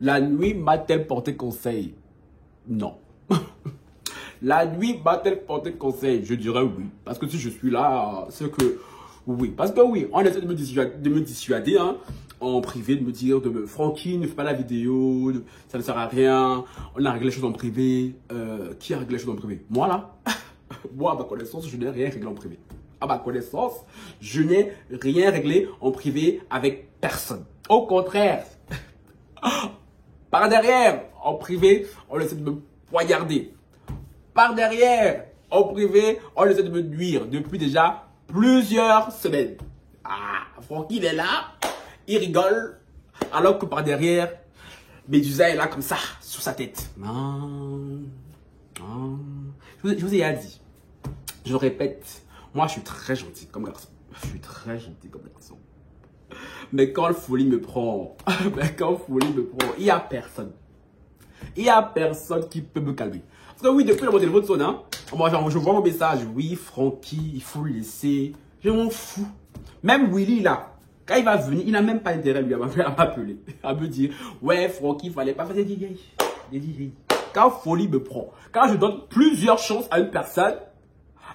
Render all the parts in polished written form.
La nuit m'a-t-elle porté conseil? Non. La nuit m'a-t-elle porté conseil? Je dirais oui. Parce que si je suis là, c'est que oui. Parce que oui, on essaie de me dissuader hein, en privé, de me dire, Francky, ne fais pas la vidéo, ça ne sert à rien, on a réglé les choses en privé. Qui a réglé les choses en privé? Moi là. Moi, à ma connaissance, je n'ai rien réglé en privé. À ma connaissance, je n'ai rien réglé en privé avec personne. Au contraire, par derrière, en privé, on essaie de me poignarder. Par derrière, en privé, on essaie de me nuire depuis déjà plusieurs semaines. Ah, Francky, il est là, il rigole, alors que par derrière, Médusa est là comme ça, sur sa tête. Non, non. Je vous ai dit, je répète, moi je suis très gentil comme garçon. Je suis très gentil comme garçon. Mais quand la folie me prend, il n'y a personne. Il n'y a personne qui peut me calmer. Parce que oui, depuis mon téléphone sonne, hein, moi, je vois mon message. Oui, Francky, il faut le laisser. Je m'en fous. Même Willy, là, quand il va venir, il n'a même pas intérêt lui, à m'appeler. À me dire, ouais, Francky, il fallait pas faire des DJ. Quand folie me prend, quand je donne plusieurs chances à une personne,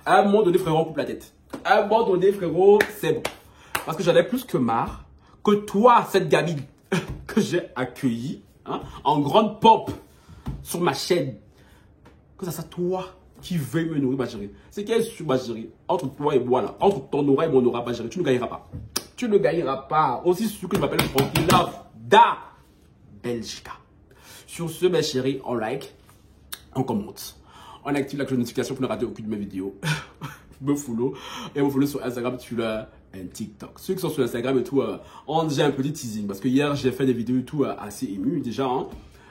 à un moment donné, frérot, on coupe la tête. À un moment donné, frérot, c'est bon. Parce que j'en ai plus que marre que toi, cette gamine que j'ai accueillie hein, en grande pompe sur ma chaîne, que ça soit toi qui veuille me nourrir, ma chérie. C'est qu'elle est sur ma chérie. Entre toi et moi, là, entre ton aura et mon aura, ma chérie, tu ne gagneras pas. Tu ne gagneras pas. Aussi sûr que je m'appelle Francky Love da Belgica. Sur ce, mes chéris, on like, on commente, on active la cloche de notification pour ne rater aucune de mes vidéos. Me follow et me follow sur Instagram, Twitter et TikTok. Ceux qui sont sur Instagram et tout ont déjà un petit teasing parce que hier j'ai fait des vidéos et tout assez émues déjà. Hein.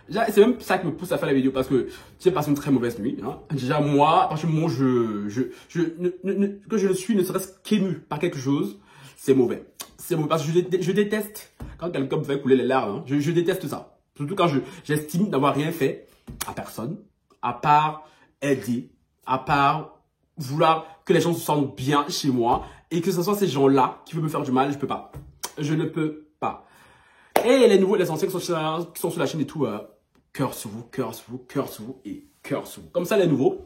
C'est même ça qui me pousse à faire la vidéo parce que j'ai passé une très mauvaise nuit. Hein. Déjà moi, parce que moi que je ne suis ne serait-ce qu'ému par quelque chose, c'est mauvais. C'est mauvais parce que je déteste quand quelqu'un me fait couler les larmes. Hein. Je déteste ça. Surtout quand j'estime d'avoir rien fait à personne, à part aider, à part vouloir que les gens se sentent bien chez moi et que ce soit ces gens-là qui veulent me faire du mal, je peux pas. Je ne peux pas. Et les nouveaux, les anciens qui sont sur la chaîne et tout, cœur sur vous, cœur sur vous, cœur sur vous et cœur sur vous. Comme ça, les nouveaux,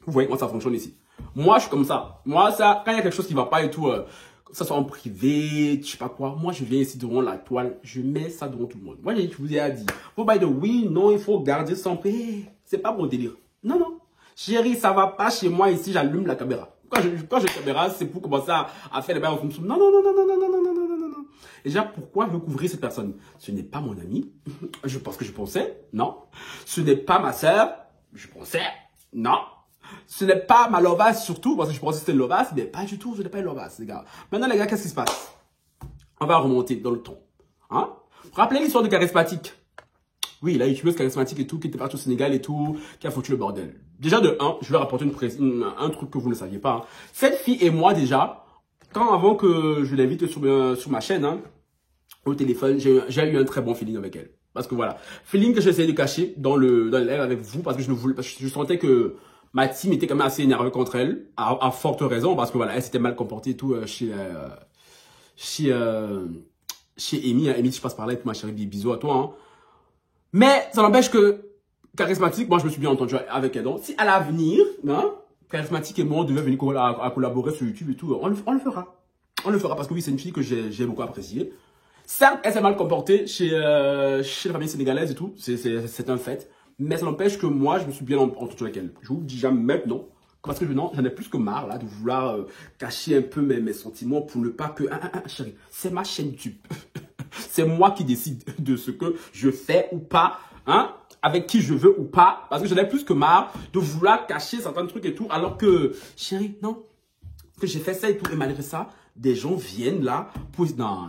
vous voyez comment ça fonctionne ici. Moi, je suis comme ça. Moi, ça, quand il y a quelque chose qui va pas et tout, que ça soit en privé, je sais pas quoi, moi, je viens ici devant la toile, je mets ça devant tout le monde. Moi, je vous ai dit, faut pas dire oui, non, il faut garder son paix. C'est pas mon délire. Non, non. Chérie, ça va pas chez moi ici, j'allume la caméra. Quand j'ai la caméra, c'est pour commencer à faire les bails en fonction. Non, non, non, non, non, non, non, non, non, non, non, non. Déjà, pourquoi je veux couvrir cette personne? Ce n'est pas mon ami. Je pense que je pensais. Non. Ce n'est pas ma sœur. Je pensais. Non. Ce n'est pas ma lovasse surtout, parce que je pensais que c'était une lovasse, mais pas du tout, je n'ai pas une lovasse, les gars. Maintenant, les gars, qu'est-ce qui se passe? On va remonter dans le temps. Hein? Rappelez l'histoire de Charismatique. Oui, la youtubeuse charismatique et tout, qui était partie au Sénégal et tout, qui a foutu le bordel. Déjà, de 1, je vais rapporter un truc que vous ne saviez pas. Hein. Cette fille et moi, déjà, avant que je l'invite sur ma chaîne, hein, au téléphone, j'ai eu un très bon feeling avec elle. Parce que voilà, feeling que j'essayais de cacher dans le live avec vous, parce que je sentais que ma team était quand même assez énervée contre elle, à forte raison, parce que voilà, elle s'était mal comportée et tout chez Amy. Amy, je passe par là et tout, ma chérie, bisous à toi, hein. Mais ça n'empêche que Charismatique, moi je me suis bien entendu avec elle. Donc si à l'avenir, hein, Charismatique et moi on devait venir à collaborer sur YouTube et tout, on le fera. On le fera parce que oui, c'est une fille que j'ai beaucoup appréciée. Certes, elle s'est mal comportée chez la famille sénégalaise et tout, c'est un fait. Mais ça n'empêche que moi je me suis bien entendu avec elle. Je vous dis jamais maintenant, parce que j'en ai plus que marre là de vouloir cacher un peu mes sentiments pour ne pas que... chérie, c'est ma chaîne YouTube. C'est moi qui décide de ce que je fais ou pas, hein, avec qui je veux ou pas. Parce que j'en ai plus que marre de vouloir cacher certains trucs et tout. Alors que, chérie, non, que j'ai fait ça et tout. Et malgré ça, des gens viennent là pour... Non,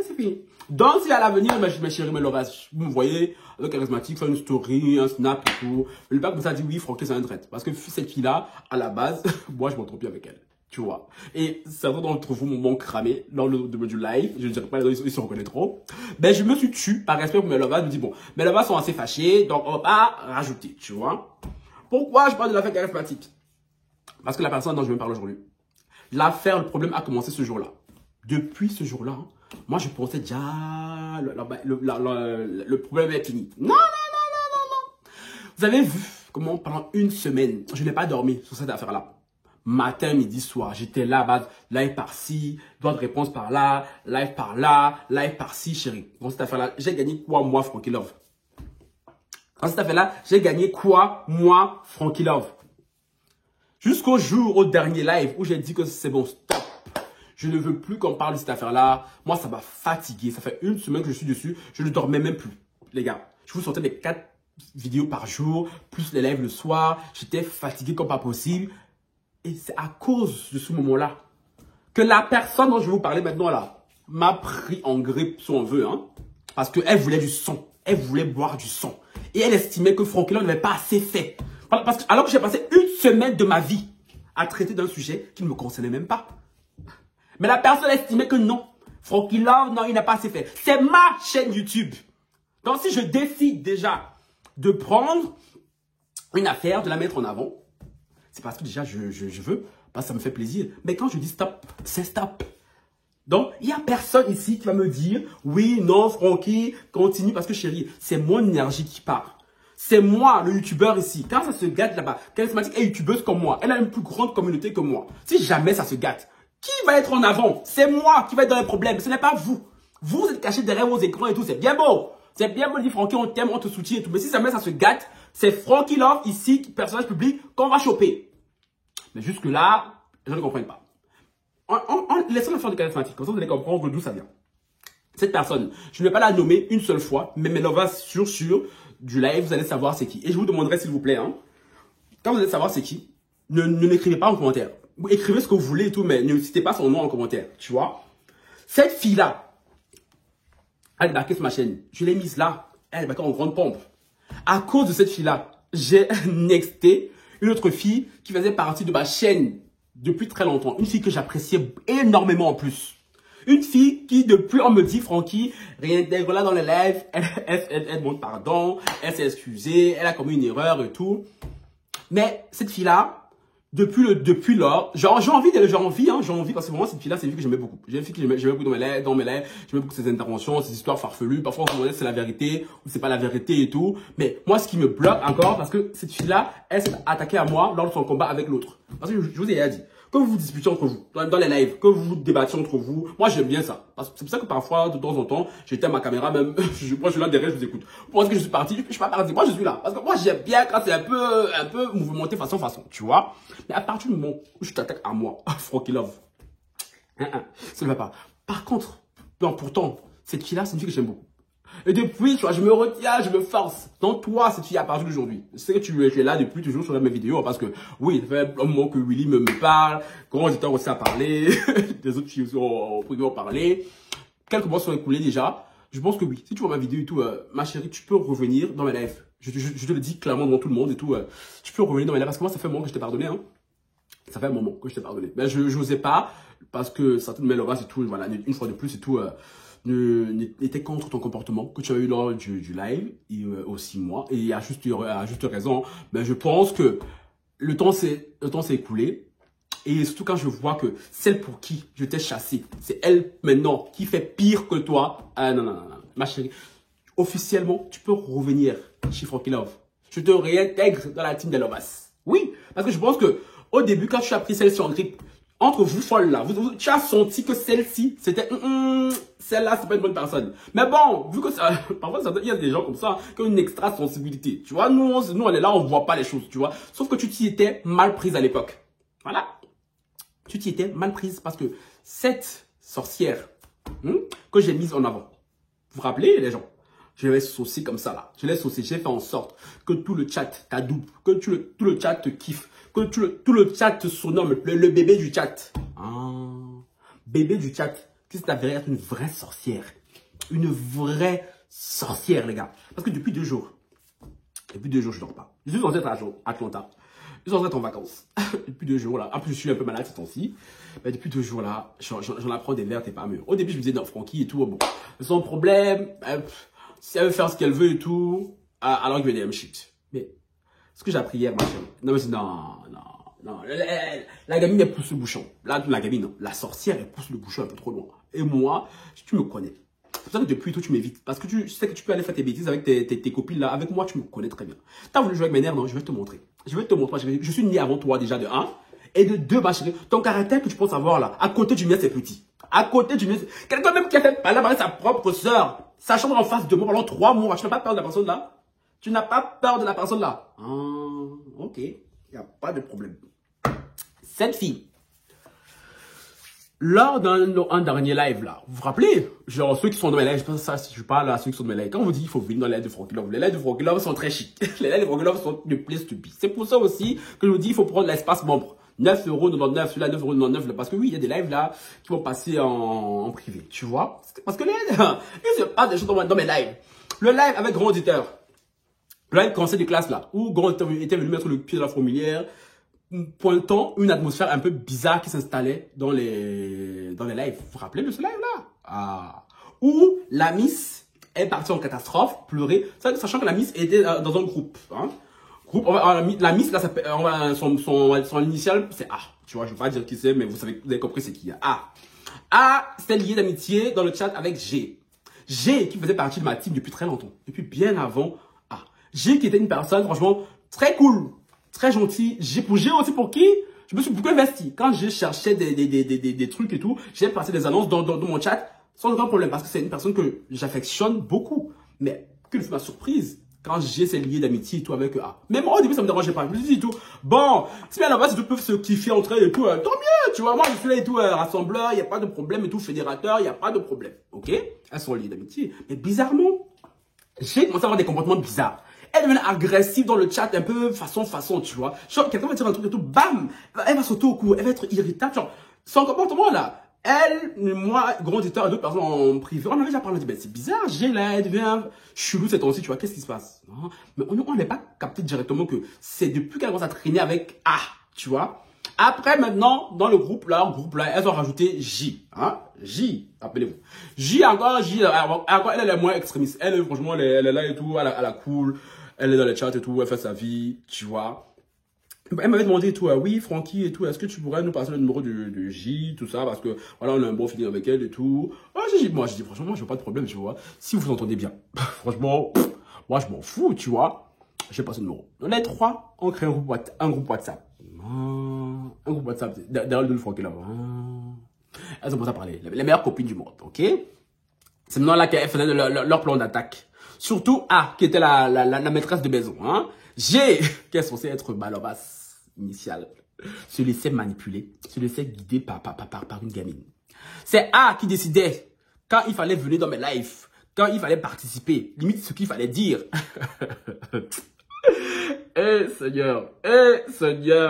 c'est fini. Donc, si à l'avenir, mes chéris, vous me voyez, avec Charismatique, faire une story, un snap et tout. Le père comme ça dit, oui, Francky, c'est un traite. Parce que cette fille-là, à la base, moi, je m'entends bien avec elle. Tu vois. Et certains d'entre vous m'ont cramé lors du live. Je ne dirais pas, ils se reconnaîtront. Ben, je me suis tué par respect pour mes lovas. Je me dis, bon, mes lovas sont assez fâchés, donc on va pas rajouter, tu vois. Pourquoi je parle de l'affaire Charismatique? Parce que la personne dont je me parle aujourd'hui, le problème a commencé ce jour-là. Depuis ce jour-là, Moi, je pensais déjà, le problème est fini. Non, non, non, non, non, non. Vous avez vu comment pendant une semaine, je n'ai pas dormi sur cette affaire-là. Matin, midi, soir, j'étais là, bas, live par-ci, droit de réponse par là, live par-ci, chérie. Dans cette affaire-là, j'ai gagné quoi, moi, Frankie Love? Dans cette affaire-là, j'ai gagné quoi, moi, Frankie Love? Jusqu'au jour, au dernier live, où j'ai dit que c'est bon, stop. Je ne veux plus qu'on parle de cette affaire-là. Moi, ça m'a fatigué. Ça fait une semaine que je suis dessus. Je ne dormais même plus. Les gars, je vous sortais des 4 vidéos par jour, plus les lives le soir. J'étais fatigué comme pas possible. Et c'est à cause de ce moment-là que la personne dont je vais vous parler maintenant là m'a pris en grippe, si on veut, hein, parce qu'elle voulait du son. Elle voulait boire du son. Et elle estimait que Frankie Love n'avait pas assez fait. Alors que j'ai passé une semaine de ma vie à traiter d'un sujet qui ne me concernait même pas. Mais la personne estimait que non. Frankie Love, non, il n'a pas assez fait. C'est ma chaîne YouTube. Donc si je décide déjà de prendre une affaire, de la mettre en avant, c'est parce que déjà je veux, parce que ça me fait plaisir. Mais quand je dis stop, c'est stop. Donc, il n'y a personne ici qui va me dire, oui, non, Frankie, continue, parce que chérie, c'est mon énergie qui part. C'est moi, le youtubeur ici. Quand ça se gâte là-bas, Charismatique est youtubeuse comme moi. Elle a une plus grande communauté que moi. Si jamais ça se gâte, qui va être en avant? C'est moi qui va être dans les problèmes. Ce n'est pas vous. Vous êtes cachés derrière vos écrans et tout. C'est bien beau. C'est bien beau de dire, Frankie, on t'aime, on te soutient et tout. Mais si jamais ça se gâte, c'est Frankie Love ici, personnage public, qu'on va choper. Mais jusque-là, je ne comprends pas. Laissons-la faire de charismatique. Comme ça, vous allez comprendre d'où ça vient. Cette personne, je ne vais pas la nommer une seule fois, mais on va sur du live, vous allez savoir c'est qui. Et je vous demanderai, s'il vous plaît, hein, quand vous allez savoir c'est qui, ne n'écrivez pas en commentaire. Vous écrivez ce que vous voulez et tout, mais ne citez pas son nom en commentaire. Tu vois? Cette fille-là, elle est débarquée sur ma chaîne. Je l'ai mise là. Elle est débarquée en grande pompe. À cause de cette fille-là, j'ai nexté une autre fille qui faisait partie de ma chaîne depuis très longtemps. Une fille que j'appréciais énormément en plus. Une fille qui, depuis, on me dit, Frankie, réintègre là dans les lives, elle demande pardon, elle s'est excusée, elle a commis une erreur et tout. Mais cette fille-là, depuis lors, j'ai envie, parce que vraiment, cette fille-là, c'est une fille que j'aimais beaucoup. J'ai une fille que j'aimais beaucoup dans mes lives, j'aimais beaucoup ses interventions, ses histoires farfelues. Parfois, on se demandait si c'est la vérité ou c'est pas la vérité et tout. Mais moi, ce qui me bloque encore, parce que cette fille-là, elle s'est attaquée à moi lors de son combat avec l'autre. Parce que je vous ai déjà dit, que vous vous disputez entre vous, dans les lives, que vous vous débattiez entre vous, moi j'aime bien ça. C'est pour ça que parfois, de temps en temps, j'éteins ma caméra, même, moi je suis là derrière, je vous écoute. Vous pensez que je suis parti? Je suis pas parti, moi je suis là. Parce que moi j'aime bien quand c'est un peu mouvementé façon, tu vois. Mais à partir du moment où je t'attaque à moi, Frankie Love, ça ne va pas. Par contre, non, pourtant, cette fille-là, c'est une fille que j'aime beaucoup. Et depuis, tu vois, je me retiens, je me force. Donc toi, cette fille à partir d'aujourd'hui, je sais que tu es là depuis toujours sur mes vidéos, parce que oui, ça fait un moment que Willy me parle, comment j'étais aussi à parler, des autres filles aussi ont parlé. Quelques mois sont écoulés déjà. Je pense que oui, si tu vois ma vidéo et tout, ma chérie, tu peux revenir dans mes lives. Je te le dis clairement devant tout le monde et tout. Tu peux revenir dans mes lives, parce que moi, ça fait un moment que je t'ai pardonné, hein. Ça fait un moment que je t'ai pardonné. Mais je n'osais pas, parce que certaines de mes lovas et tout, voilà, une fois de plus et tout, n'était contre ton comportement que tu as eu lors du live et aussi moi, et à juste raison. Mais je pense que le temps s'est écoulé, et surtout quand je vois que celle pour qui je t'ai chassé, c'est elle maintenant qui fait pire que toi. Ah non, non, non, non, ma chérie, officiellement tu peux revenir chez Frankie Love. Je te réintègre dans la team des Lovas. Oui, parce que je pense que au début, quand tu as pris celle-ci en grippe, entre vous folles là, tu as senti que celle-ci, c'était celle-là, c'est pas une bonne personne. Mais bon, vu que ça, parfois il y a des gens comme ça qui ont une extra sensibilité. Tu vois, nous on est là, on voit pas les choses, tu vois. Sauf que tu t'y étais mal prise à l'époque. Voilà. Tu t'y étais mal prise parce que cette sorcière que j'ai mise en avant, vous vous rappelez les gens? Je l'ai saucé comme ça là. Je l'ai saucé, j'ai fait en sorte que tout le chat t'adoube, que tout le chat te kiffe, que tout le chat te surnomme le bébé du chat. Ah, bébé du chat, qui s'avérait être une vraie sorcière. Une vraie sorcière, les gars. Parce que depuis 2 jours, je dors pas. Je suis censé être à Atlanta. Je suis censé être en vacances. Depuis 2 jours là. En plus, je suis un peu malade ces temps-ci. Mais depuis 2 jours là, j'en apprends des vertes et pas mûres. Au début, je me disais, non, Frankie et tout, bon, son problème, si elle veut faire ce qu'elle veut et tout, alors give a damn shit. Mais ce que j'ai appris hier, ma chérie, non, Non, la gamine, elle pousse le bouchon. Là, la gamine, non. La sorcière, elle pousse le bouchon un peu trop loin. Et moi, tu me connais. C'est pour ça que depuis tout, tu m'évites. Parce que tu sais que tu peux aller faire tes bêtises avec tes copines là. Avec moi, tu me connais très bien. T'as voulu jouer avec mes nerfs, non? Je vais te montrer. Je vais te montrer. Je suis né avant toi déjà de 1. Et de 2, ma chérie. Ton caractère que tu penses avoir là, à côté du mien, c'est petit. À côté du mien, quelqu'un même qui a fait parler avec sa propre soeur, sa chambre en face de moi pendant 3 mois. Tu n'as pas peur de la personne là? Tu n'as pas peur de la personne là? Ok. Il n'y a pas de problème. Cette fille, lors d'un dernier live là, vous vous rappelez? Genre ceux qui sont dans mes lives, je pense que ça, si je parle à ceux qui sont dans mes lives, quand on vous dit il faut venir dans les lives de Frankie Love, les lives de Frankie Love sont très chics. Les lives de Frankie Love sont de place to be. C'est pour ça aussi que je vous dis il faut prendre l'espace membre. 9,99 €, celui-là 9,99 €, parce que oui, il y a des lives là qui vont passer en privé, tu vois? Parce que il se passe des choses dans mes lives. Le live avec Grand Auditeur, le live conseil de classe là, où Grand Auditeur était venu mettre le pied dans la fourmilière, pointant une atmosphère un peu bizarre qui s'installait dans les lives. Vous vous rappelez de ce live là? Où la Miss est partie en catastrophe, pleurer, sachant que la Miss était dans un groupe, hein? La Miss, là, son initial, c'est A. Tu vois, je ne vais pas dire qui c'est, mais vous avez compris c'est qui. A. A, c'était lié d'amitié dans le chat avec G. G, qui faisait partie de ma team depuis très longtemps. Depuis bien avant A. G, qui était une personne, franchement, très cool, très gentille. G aussi pour qui je me suis beaucoup investi. Quand je cherchais des trucs et tout, j'ai passé des annonces dans mon chat sans aucun problème. Parce que c'est une personne que j'affectionne beaucoup. Mais, quelle fut ma surprise quand j'ai ces liens d'amitié et tout avec A. Mais moi, au début, ça me dérangeait pas. Je me suis dit tout, bon, si bien là-bas, ils peuvent se kiffer entre eux et tout, tant mieux, tu vois. Moi, je suis là et tout, rassembleur, il n'y a pas de problème et tout, fédérateur, il n'y a pas de problème. Ok? Elles sont liées d'amitié. Mais bizarrement, j'ai commencé à avoir des comportements bizarres. Elle devient agressive dans le chat, un peu façon, tu vois. Genre, quelqu'un va dire un truc et tout, bam, elle va sauter au cou, elle va être irritable. Genre, son comportement là, elle, moi, Grand Auditeur et d'autres personnes en privé, on avait déjà parlé, on dit, ben, c'est bizarre, j'ai là, elle devient chelou cette temps-ci, tu vois, qu'est-ce qui se passe? Mais on n'est pas capté directement que c'est depuis qu'elle commence à traîner avec A, tu vois. Après, maintenant, dans le groupe là, elles ont rajouté J, hein, J, rappelez-vous. J, encore, elle est moins extrémiste. Elle, franchement, elle est là et tout, elle a cool, elle est dans le chat et tout, elle fait sa vie, tu vois. Elle m'avait demandé tout, oui, Francky et tout, est-ce que tu pourrais nous passer le numéro de J, tout ça, parce que voilà, on a un bon feeling avec elle et tout. Moi, je dis, franchement, moi, je n'ai pas de problème, tu vois. Si vous vous entendez bien, franchement, moi, je m'en fous, tu vois. J'ai passé le numéro. On est 3, on crée un groupe WhatsApp. Un groupe WhatsApp, derrière le Francky là. Elles ont commencé à parler, les meilleures copines du monde, ok? C'est maintenant là qu'elles faisaient leur plan d'attaque. Surtout A, qui était la maîtresse de maison, hein. G, qui est censée être Balobas initial, se laissait manipuler, se laissait guider par une gamine. C'est A qui décidait quand il fallait venir dans mes lives, quand il fallait participer, limite ce qu'il fallait dire. Seigneur,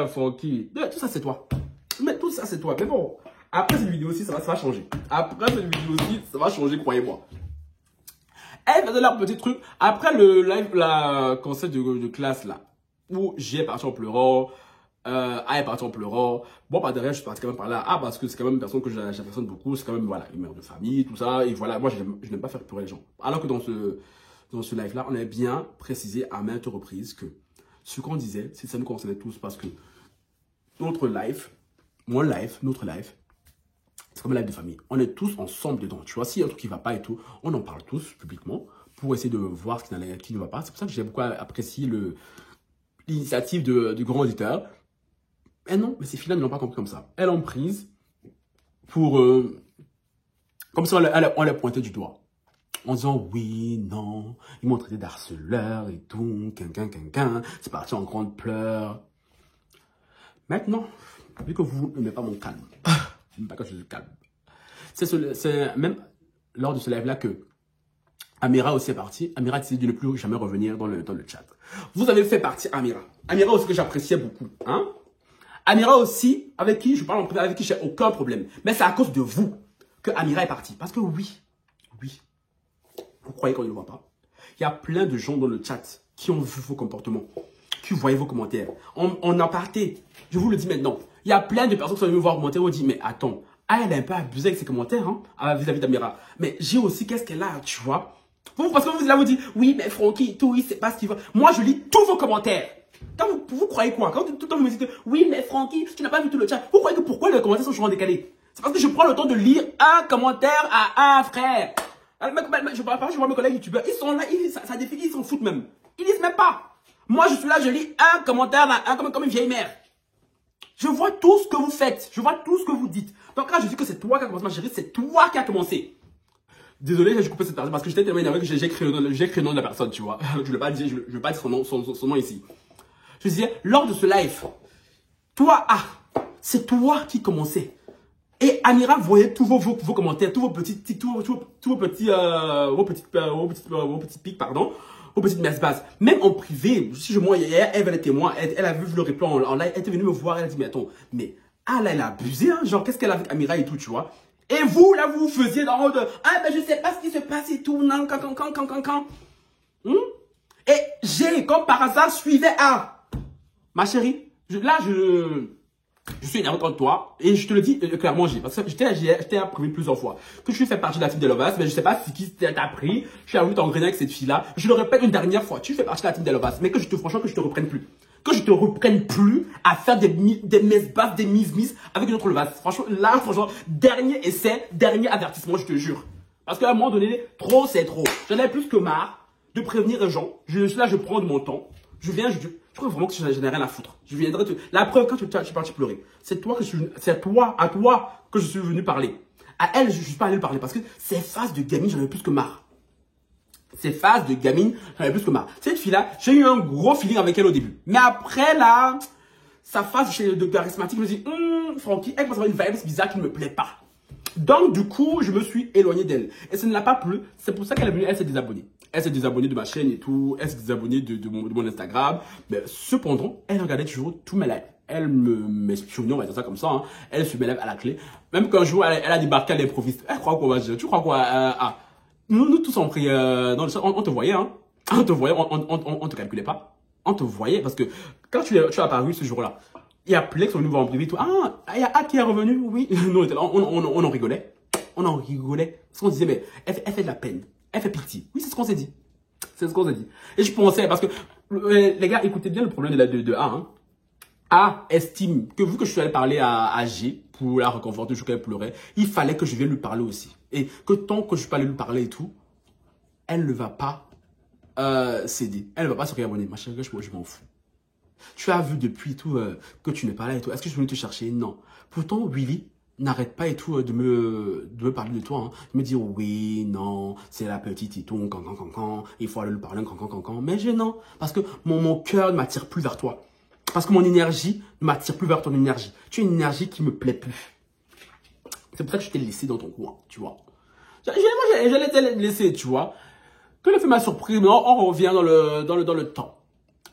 Francky. Tout ça c'est toi. Mais tout ça c'est toi. Mais bon, après cette vidéo aussi, ça va changer. Après cette vidéo aussi, ça va changer, croyez-moi. Elle faisait leur petit truc. Après le live, la conseil de classe là, où j'ai parti en pleurant, A est parti en pleurant. Bon, par derrière, je suis parti quand même par là. Ah, parce que c'est quand même une personne que j'affectionne beaucoup. C'est quand même, voilà, une mère de famille, tout ça. Et voilà, moi, je n'aime pas faire pleurer les gens. Alors que dans ce live là, on avait bien précisé à maintes reprises que ce qu'on disait, ça nous concernait tous parce que notre live, notre live, c'est comme un live de famille. On est tous ensemble dedans. Tu vois, s'il y a un truc qui ne va pas et tout, on en parle tous publiquement pour essayer de voir ce qui ne va pas. C'est pour ça que j'ai beaucoup apprécié l'initiative du Grand Auditeur. Mais non, mais ces filles-là ne l'ont pas compris comme ça. Elles l'ont prise pour... comme si on les pointait du doigt. En disant, oui, non, ils m'ont traité d'harceleur et tout, c'est parti en grande pleure. Maintenant, vu que vous n'aimez pas mon calme, même pas quand je suis calme. C'est même lors de ce live-là que Amira aussi est partie. Amira a décidé de ne plus jamais revenir dans le chat. Vous avez fait partie Amira. Amira aussi que j'appréciais beaucoup. Hein? Amira aussi, avec qui je parle en privé, avec qui j'ai aucun problème. Mais c'est à cause de vous que Amira est partie. Parce que oui, vous croyez qu'on ne le voit pas? Il y a plein de gens dans le chat qui ont vu vos comportements, qui voyaient vos commentaires. On en partait. Je vous le dis maintenant. Il y a plein de personnes qui sont venues voir vos commentaires et ont dit, mais attends, elle a un peu abusé avec ses commentaires hein, vis-à-vis d'Amira. Mais j'ai aussi, qu'est-ce qu'elle a, tu vois? Parce que vous dites, oui, mais Francky, tout, il sait pas ce qu'il veut. Moi, je lis tous vos commentaires. Quand vous croyez quoi? Quand tout le temps vous me dites, oui, mais Francky, tu n'as pas vu tout le chat. Vous croyez que pourquoi les commentaires sont souvent décalés? C'est parce que je prends le temps de lire un commentaire à un frère. Je parle pas, je vois mes collègues youtubeurs, ils sont là, ça défile, ils s'en foutent même. Ils lisent même pas. Moi, je suis là, je lis un commentaire comme une vieille mère. Je vois tout ce que vous faites. Je vois tout ce que vous dites. Donc là, je dis que c'est toi qui as commencé, ma chérie, c'est toi qui as commencé. Désolé, j'ai coupé cette personne parce que j'étais tellement énervé que j'ai écrit le nom de la personne, tu vois. Je ne vais pas dire, son nom ici. Je disais, lors de ce live, toi, c'est toi qui commençais. Et Amira voyait tous vos commentaires, tous vos petits pics, pardon, vos petites messes basses. Même en privé, si je moi, elle est témoin, elle a vu le replay en live, elle était venue me voir, elle a dit, mais attends, mais, là, elle a abusé, hein, genre, qu'est-ce qu'elle a avec Amira et tout, tu vois. Et vous, là, vous faisiez dans le mode, ben, je sais pas ce qui se passe et tout, non, quand. Et j'ai, comme par hasard, suivais ma chérie, je suis énervé contre toi et je te le dis clairement, parce que j'étais appris plusieurs fois que tu fais partie de la team de Lovas, mais je sais pas si qui t'a pris. Je suis à vous t'engrainer avec cette fille-là. Je le répète une dernière fois, tu fais partie de la team de Lovas, mais franchement, que je te reprenne plus. Que je te reprenne plus à faire des messes basses, des mises avec une autre Lovas. Franchement, dernier essai, dernier avertissement, je te jure. Parce qu'à un moment donné, trop c'est trop. J'en ai plus que marre de prévenir les gens. Là, je prends de mon temps. Je crois vraiment que je n'ai rien à foutre. Je viendrai la preuve, quand tu es parti pleurer, c'est à toi que je suis venu parler. À elle, je ne suis pas allé parler parce que ces phases de gamine, j'en avais plus que marre. Cette fille-là, j'ai eu un gros feeling avec elle au début. Mais après, là, sa phase de charismatique, je me dis, Francky, elle commence à avoir une vibe bizarre qui ne me plaît pas. Donc, du coup, je me suis éloigné d'elle. Et ça ne l'a pas plu. C'est pour ça qu'elle est venue, elle s'est désabonnée. Elle s'est désabonnée de ma chaîne et tout. Elle s'est désabonnée de mon Instagram. Mais cependant, elle regardait toujours tous mes lives. Elle m'espionnait, on va dire ça comme ça. Hein. Elle se met à la clé. Même qu'un jour, elle a débarqué à l'improviste. Elle croit quoi, tu crois quoi nous tous on pris dans le chat, on te voyait, hein. On te voyait, on te calculait pas. On te voyait parce que quand tu es apparu ce jour-là, il y a Plex, on nous voit en privé, tout. Il y a qui est revenu, oui. Nous, on était là, on en rigolait. On en rigolait. Parce qu'on disait, mais elle fait de la peine. Elle fait pitié. Oui, c'est ce qu'on s'est dit. C'est ce qu'on s'est dit. Et je pensais, parce que, les gars, écoutez bien le problème de A, hein. A estime que vu que je suis allé parler à G pour la réconforter, je qu'elle pleurait, il fallait que je vienne lui parler aussi. Et que tant que je suis pas allé lui parler et tout, elle ne va pas céder. Elle ne va pas se réabonner. Ma chérie, je m'en fous. Tu as vu depuis tout que tu n'es pas là et tout. Est-ce que je suis venu te chercher? Non. Pourtant, Willy n'arrête pas et tout de me parler de toi. Hein. De me dire oui, non, c'est la petite et tout, quand. Il faut aller lui parler, quand. Mais non. Parce que mon cœur ne m'attire plus vers toi. Parce que mon énergie ne m'attire plus vers ton énergie. Tu as une énergie qui me plaît plus. C'est pour ça que je t'ai laissé dans ton coin, tu vois. J'allais te laisser, tu vois. Que le fait m'a surpris, mais on revient dans le temps.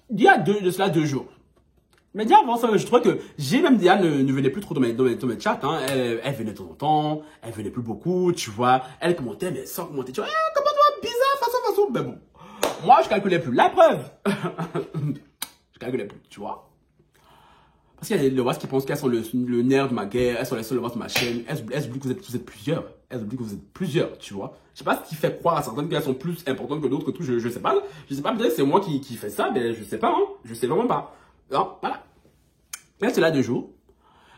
Il y a de cela 2 jours. Mais déjà avant ça, je trouvais que même Diane ne venait plus trop dans mes chats. Hein. Elle venait de temps en temps, elle venait plus beaucoup, tu vois. Elle commentait, mais sans commenter, tu vois. Comment-toi, bizarre, façon. Mais bon, moi je calculais plus. La preuve. Je calculais plus, tu vois. Parce qu'il y a des Lovas qui pensent qu'elles sont le nerf de ma guerre, elles sont les seules Lovas de ma chaîne. Elles oublient que vous êtes plusieurs. Elles oublient que vous êtes plusieurs, tu vois. Je sais pas ce qui fait croire à certaines qu'elles sont plus importantes que d'autres, que tout. Je sais pas. Je sais pas, peut-être c'est moi qui fais ça, mais je sais pas, hein. Je sais vraiment pas. Non, voilà. Là, c'est là 2 jours.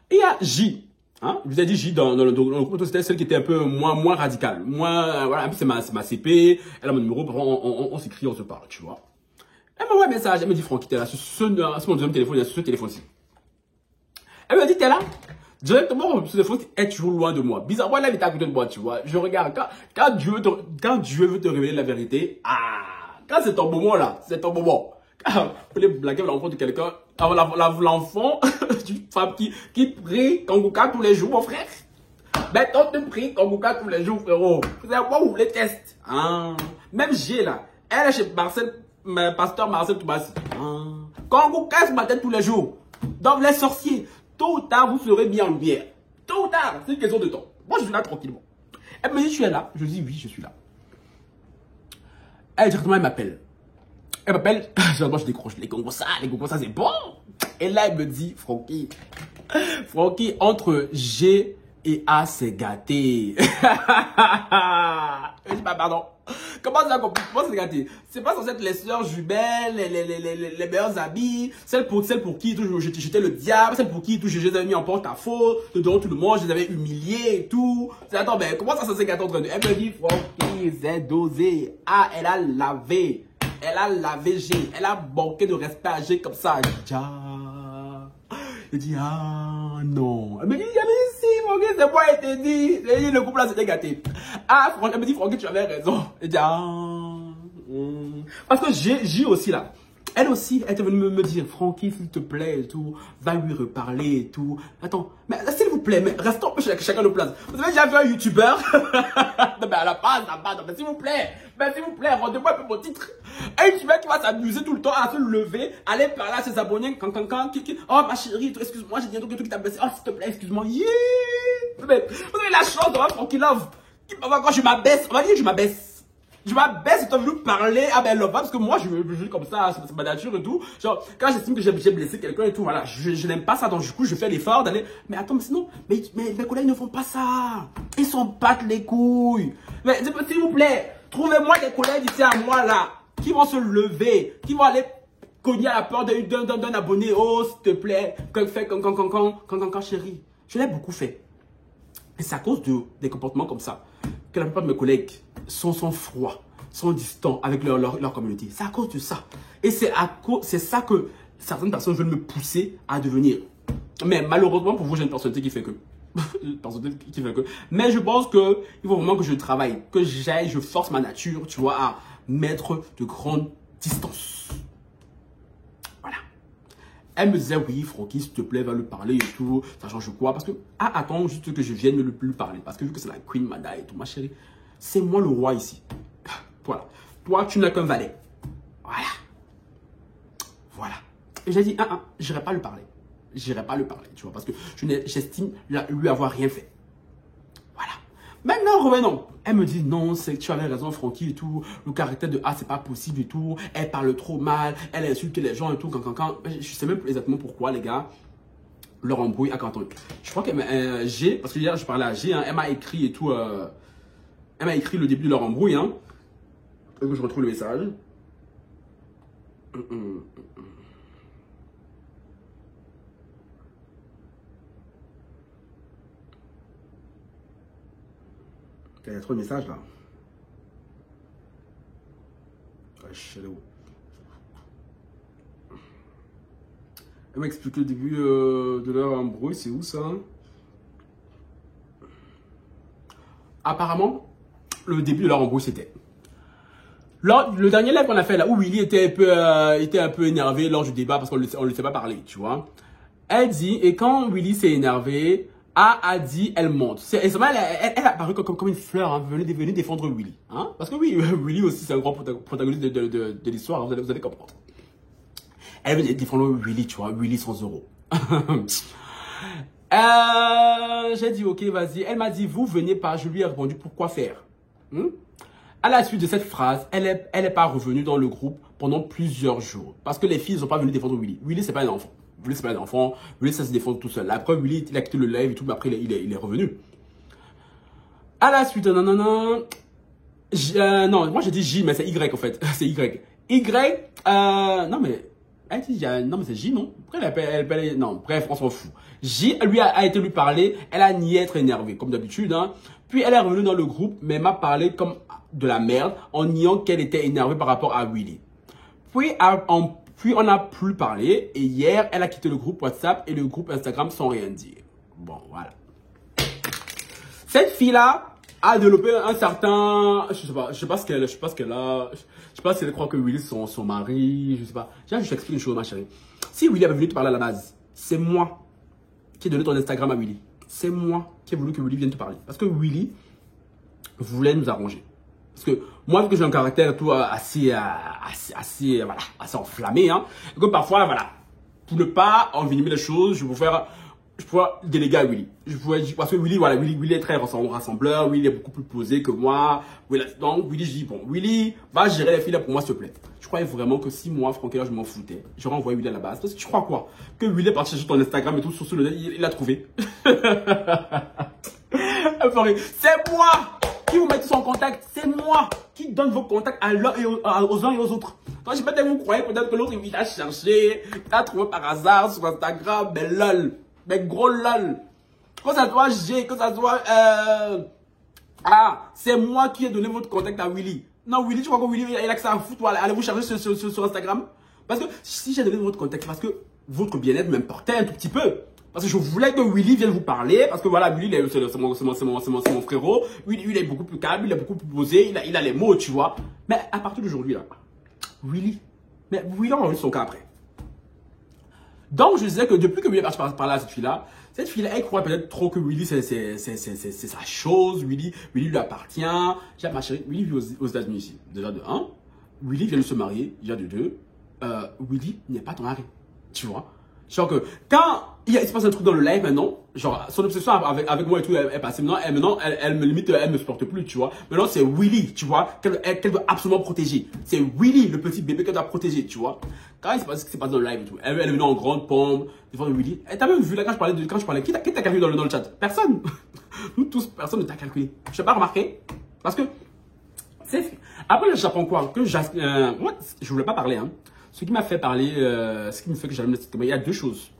Et il y a J. Hein? Je vous ai dit J dans le groupe, c'était celle qui était un peu moins radicale. Voilà, un peu c'est ma CP, elle a mon numéro, on s'écrit, on se parle, tu vois. Elle m'envoie un message, elle me dit Francky, t'es là, c'est mon deuxième téléphone, il y a ce téléphone-ci. Elle me dit, t'es là? Directement, ce téléphone est toujours loin de moi. Bizarrement, elle est à côté de moi, tu vois. Je regarde, quand Dieu veut te révéler la vérité, quand c'est ton moment là, c'est ton moment. Vous voulez blaguer l'enfant de quelqu'un, l'enfant d'une femme qui prie Kangouka tous les jours, mon frère. Ben, on te prie Kangouka tous les jours, frérot. Vous savez, moi, vous les testez. Même G là, elle est chez pasteur Marcel Toubassi. Kangouka ce matin tous les jours. Donc, les sorciers, tôt ou tard, vous serez mis en lumière. Tôt ou tard, c'est une question de temps. Moi, je suis là tranquillement. Elle me dit, tu es là? Je dis, oui, je suis là. Elle, directement, elle m'appelle. Moi, je décroche. Les Congo, ça, c'est bon. Et là, elle me dit, Francky, entre G et A, c'est gâté. Je dis, pardon. Comment ça, comment c'est gâté? C'est pas censé être les sœurs jumelles, les meilleurs amis, celles pour qui j'étais le diable, celles pour qui je les avais mis en porte-à-faux, devant tout le monde, je les avais humiliés et tout. Attends, mais comment ça s'est gâté entre nous? Elle me dit, Francky, c'est dosé. Ah, elle a lavé. Elle a lavé G. Elle a manqué de respect à G comme ça. Je dis, ah non. Elle me dit, Francky, c'est moi, elle t'a dit. Le couple là, c'était gâté. Ah, Francky, elle me dit, Francky, tu avais raison. Je dis, Parce que j'ai aussi là. Elle aussi, elle était venue me dire, Francky, s'il te plaît, et tout, va lui reparler et tout. Attends, mais s'il vous plaît, mais restons chacun nos places. Vous avez déjà vu un youtubeur? Non, mais à la base, mais s'il vous plaît, rendez-moi un peu mon titre. Un youtubeur qui va s'amuser tout le temps à se lever, aller parler à ses abonnés, oh ma chérie, excuse-moi, j'ai dit un truc qui t'a blessé, oh s'il te plaît, excuse-moi, mais vous avez la chance d'avoir Francky Love. Quand je m'abaisse, on va dire que je m'abaisse. Je m'abaisse et tu as voulu parler à Love, parce que moi je vis comme ça, c'est ma nature et tout. Genre, quand j'estime que j'ai blessé quelqu'un et tout, voilà, je n'aime pas ça, donc du coup je fais l'effort d'aller. Mais attends, mais sinon, mais mes collègues ne font pas ça. Ils s'en battent les couilles. Mais s'il vous plaît, trouvez-moi des collègues ici à moi là, qui vont se lever, qui vont aller cogner à la porte d'un abonné. Oh, s'il te plaît, quand, chérie. Je l'ai beaucoup fait. Et c'est à cause des comportements comme ça que la plupart de mes collègues sont froids, sont distants avec leur communauté. C'est à cause de ça. Et c'est ça que certaines personnes veulent me pousser à devenir. Mais malheureusement, pour vous, j'ai une personnalité qui fait que. Mais je pense qu'il faut vraiment que je travaille, que je force ma nature, tu vois, à mettre de grandes distances. Voilà. Elle me disait, oui, Francky, s'il te plaît, va lui parler et tout. Ça change quoi? Parce que, attends juste que je vienne lui parler. Parce que vu que c'est la Queen Mada et tout, ma chérie, c'est moi le roi ici. Voilà. Toi, tu n'as qu'un valet. Voilà. Voilà. Et j'ai dit, j'irai pas lui parler. J'irai pas lui parler, tu vois, parce que j'estime lui avoir rien fait. Voilà. Maintenant, revenons. Elle me dit, non, tu avais raison, Francky et tout. Le caractère de c'est pas possible et tout. Elle parle trop mal. Elle insulte les gens et tout. Je sais même exactement pourquoi, les gars. Leur embrouille à Canton. Je crois que G, parce que hier, je parlais à G, elle m'a écrit et tout. Elle m'a écrit le début de leur embrouille. Que je retrouve le message. Il y a trop de messages là. Elle m'a expliqué le début de leur embrouille. C'est où ça? Apparemment, le début de leur embrouille, c'était le dernier live qu'on a fait là, où Willy était un peu énervé lors du débat parce qu'on ne le sait pas parler, tu vois. Elle dit, et quand Willy s'est énervé, a dit, elle monte. Elle a apparu comme une fleur, venez défendre Willy. Parce que oui, Willy aussi, c'est un grand protagoniste de l'histoire, vous allez comprendre. Elle venait défendre Willy, tu vois, Willy 100 €. J'ai dit, ok, vas-y. Elle m'a dit, vous venez pas. Je lui ai répondu, pourquoi faire? À la suite de cette phrase, elle est pas revenue dans le groupe pendant plusieurs jours. Parce que les filles ne sont pas venues défendre Willy. Willy, c'est pas un enfant. Willy, c'est pas un enfant. Willy, ça se défend tout seul. Après, Willy, il a quitté le live et tout, mais après, il est revenu. À la suite, non, moi j'ai dit J, mais c'est Y en fait. C'est Y. Non, mais elle dit, non, mais c'est J, non? Après, non, bref, on s'en fout. J, lui a été lui parler, elle a nié être énervée, comme d'habitude, Puis elle est revenue dans le groupe, mais m'a parlé comme de la merde, en niant qu'elle était énervée par rapport à Willy. Puis on n'a plus parlé, et hier, elle a quitté le groupe WhatsApp et le groupe Instagram sans rien dire. Bon, voilà. Cette fille-là a développé un certain, je sais pas ce qu'elle a, je sais pas si elle croit que Willy c'est son mari, je sais pas. Je t'explique une chose, ma chérie. Si Willy avait voulu te parler à la base, c'est moi qui ai donné ton Instagram à Willy. C'est moi qui ai voulu que Willy vienne te parler. Parce que Willy voulait nous arranger. Parce que moi, vu que j'ai un caractère tout assez enflammé, et que parfois, voilà, pour ne pas envenimer les choses, je pourrais déléguer à Willy. Parce que Willy, voilà, Willy est très rassembleur, Willy est beaucoup plus posé que moi. Donc, Willy, je dis, bon, Willy, va gérer les filles là pour moi, s'il te plaît. Je croyais vraiment que si moi, Francky, là, je m'en foutais, j'aurais envoyé Willy à la base. Parce que tu crois quoi? Que Willy est parti chercher ton Instagram et tout, il l'a trouvé. C'est moi qui qui vous met en contact? C'est moi qui donne vos contacts à aux uns et aux autres. Toi, je sais pas que vous croyez peut-être que l'autre, il t'a cherché, il t'a trouvé par hasard sur Instagram, mais lol. Mais gros lol. Que ça soit G, que ça soit... c'est moi qui ai donné votre contact à Willy. Non, Willy, tu crois que Willy, il a que ça à foutre, allez vous chercher sur Instagram? Parce que si j'ai donné votre contact, c'est parce que votre bien-être m'importait un tout petit peu. Parce que je voulais que Willy vienne vous parler. Parce que voilà, Willy, c'est mon frérot. Willy, il est beaucoup plus calme, il est beaucoup plus posé, il a les mots, tu vois. Mais à partir d'aujourd'hui, là, Willy, on va vu son cas après. Donc, je disais que depuis que Willy parle à cette fille-là, elle croit peut-être trop que Willy, c'est sa chose. Willy lui appartient. J'ai ma chérie, Willy vit aux États-Unis ici. Déjà de 1. Willy vient de se marier. Déjà de 2. Willy n'est pas ton mari. Tu vois? Genre que quand il se passe un truc dans le live maintenant, genre son obsession avec moi et tout est passée. Maintenant, elle me limite, elle me supporte plus, tu vois. Maintenant, c'est Willy, tu vois, qu'elle doit absolument protéger. C'est Willy, le petit bébé qu'elle doit protéger, tu vois. Quand il se passe ce qui se passe dans le live et tout, elle est venue en grande pompe devant Willy. T'as même vu là quand je parlais, qui t'a calculé dans le chat? Personne. Nous tous, personne ne t'a calculé. Je n'ai pas remarqué. Parce que, après j'apprends quoi? Moi, je voulais pas parler, hein. Ce qui m'a fait parler, ce qui me fait que j'allume cette caméra, il y a deux choses.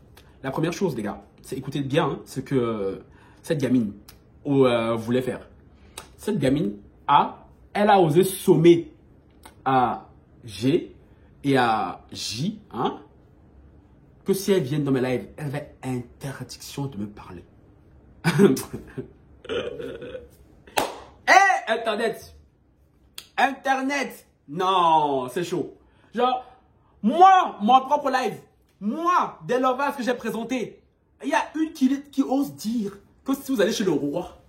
La première chose, les gars, c'est écoutez bien, hein, c'est que cette gamine voulait faire. Cette gamine elle a osé sommer à G et à J, hein, que si elles viennent dans mes lives, elles avaient interdiction de me parler. Internet, non, c'est chaud. Genre, moi, mon propre live, moi, des lovers que j'ai présenté, il y a une qui ose dire que si vous allez chez le roi,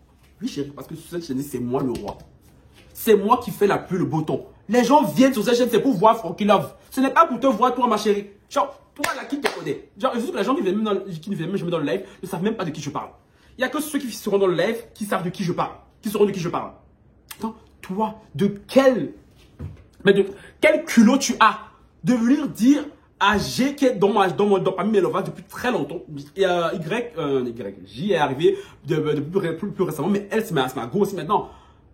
oui chérie, parce que sur cette chaîne, c'est moi le roi. C'est moi qui fais la pluie, le beau temps. Les gens viennent sur cette chaîne, c'est pour voir Frankie Love. Ce n'est pas pour te voir toi, ma chérie. Genre, toi là, qui te connaît? Genre, juste que les gens qui viennent même dans le live ne savent même pas de qui je parle. Il n'y a que ceux qui seront dans le live qui savent de qui je parle. Qui sauront de qui je parle. Attends, toi, de quel culot tu as de venir dire à G qui est parmi mes lovers depuis très longtemps. Et J est arrivé plus récemment, mais elle, c'est ma go aussi maintenant.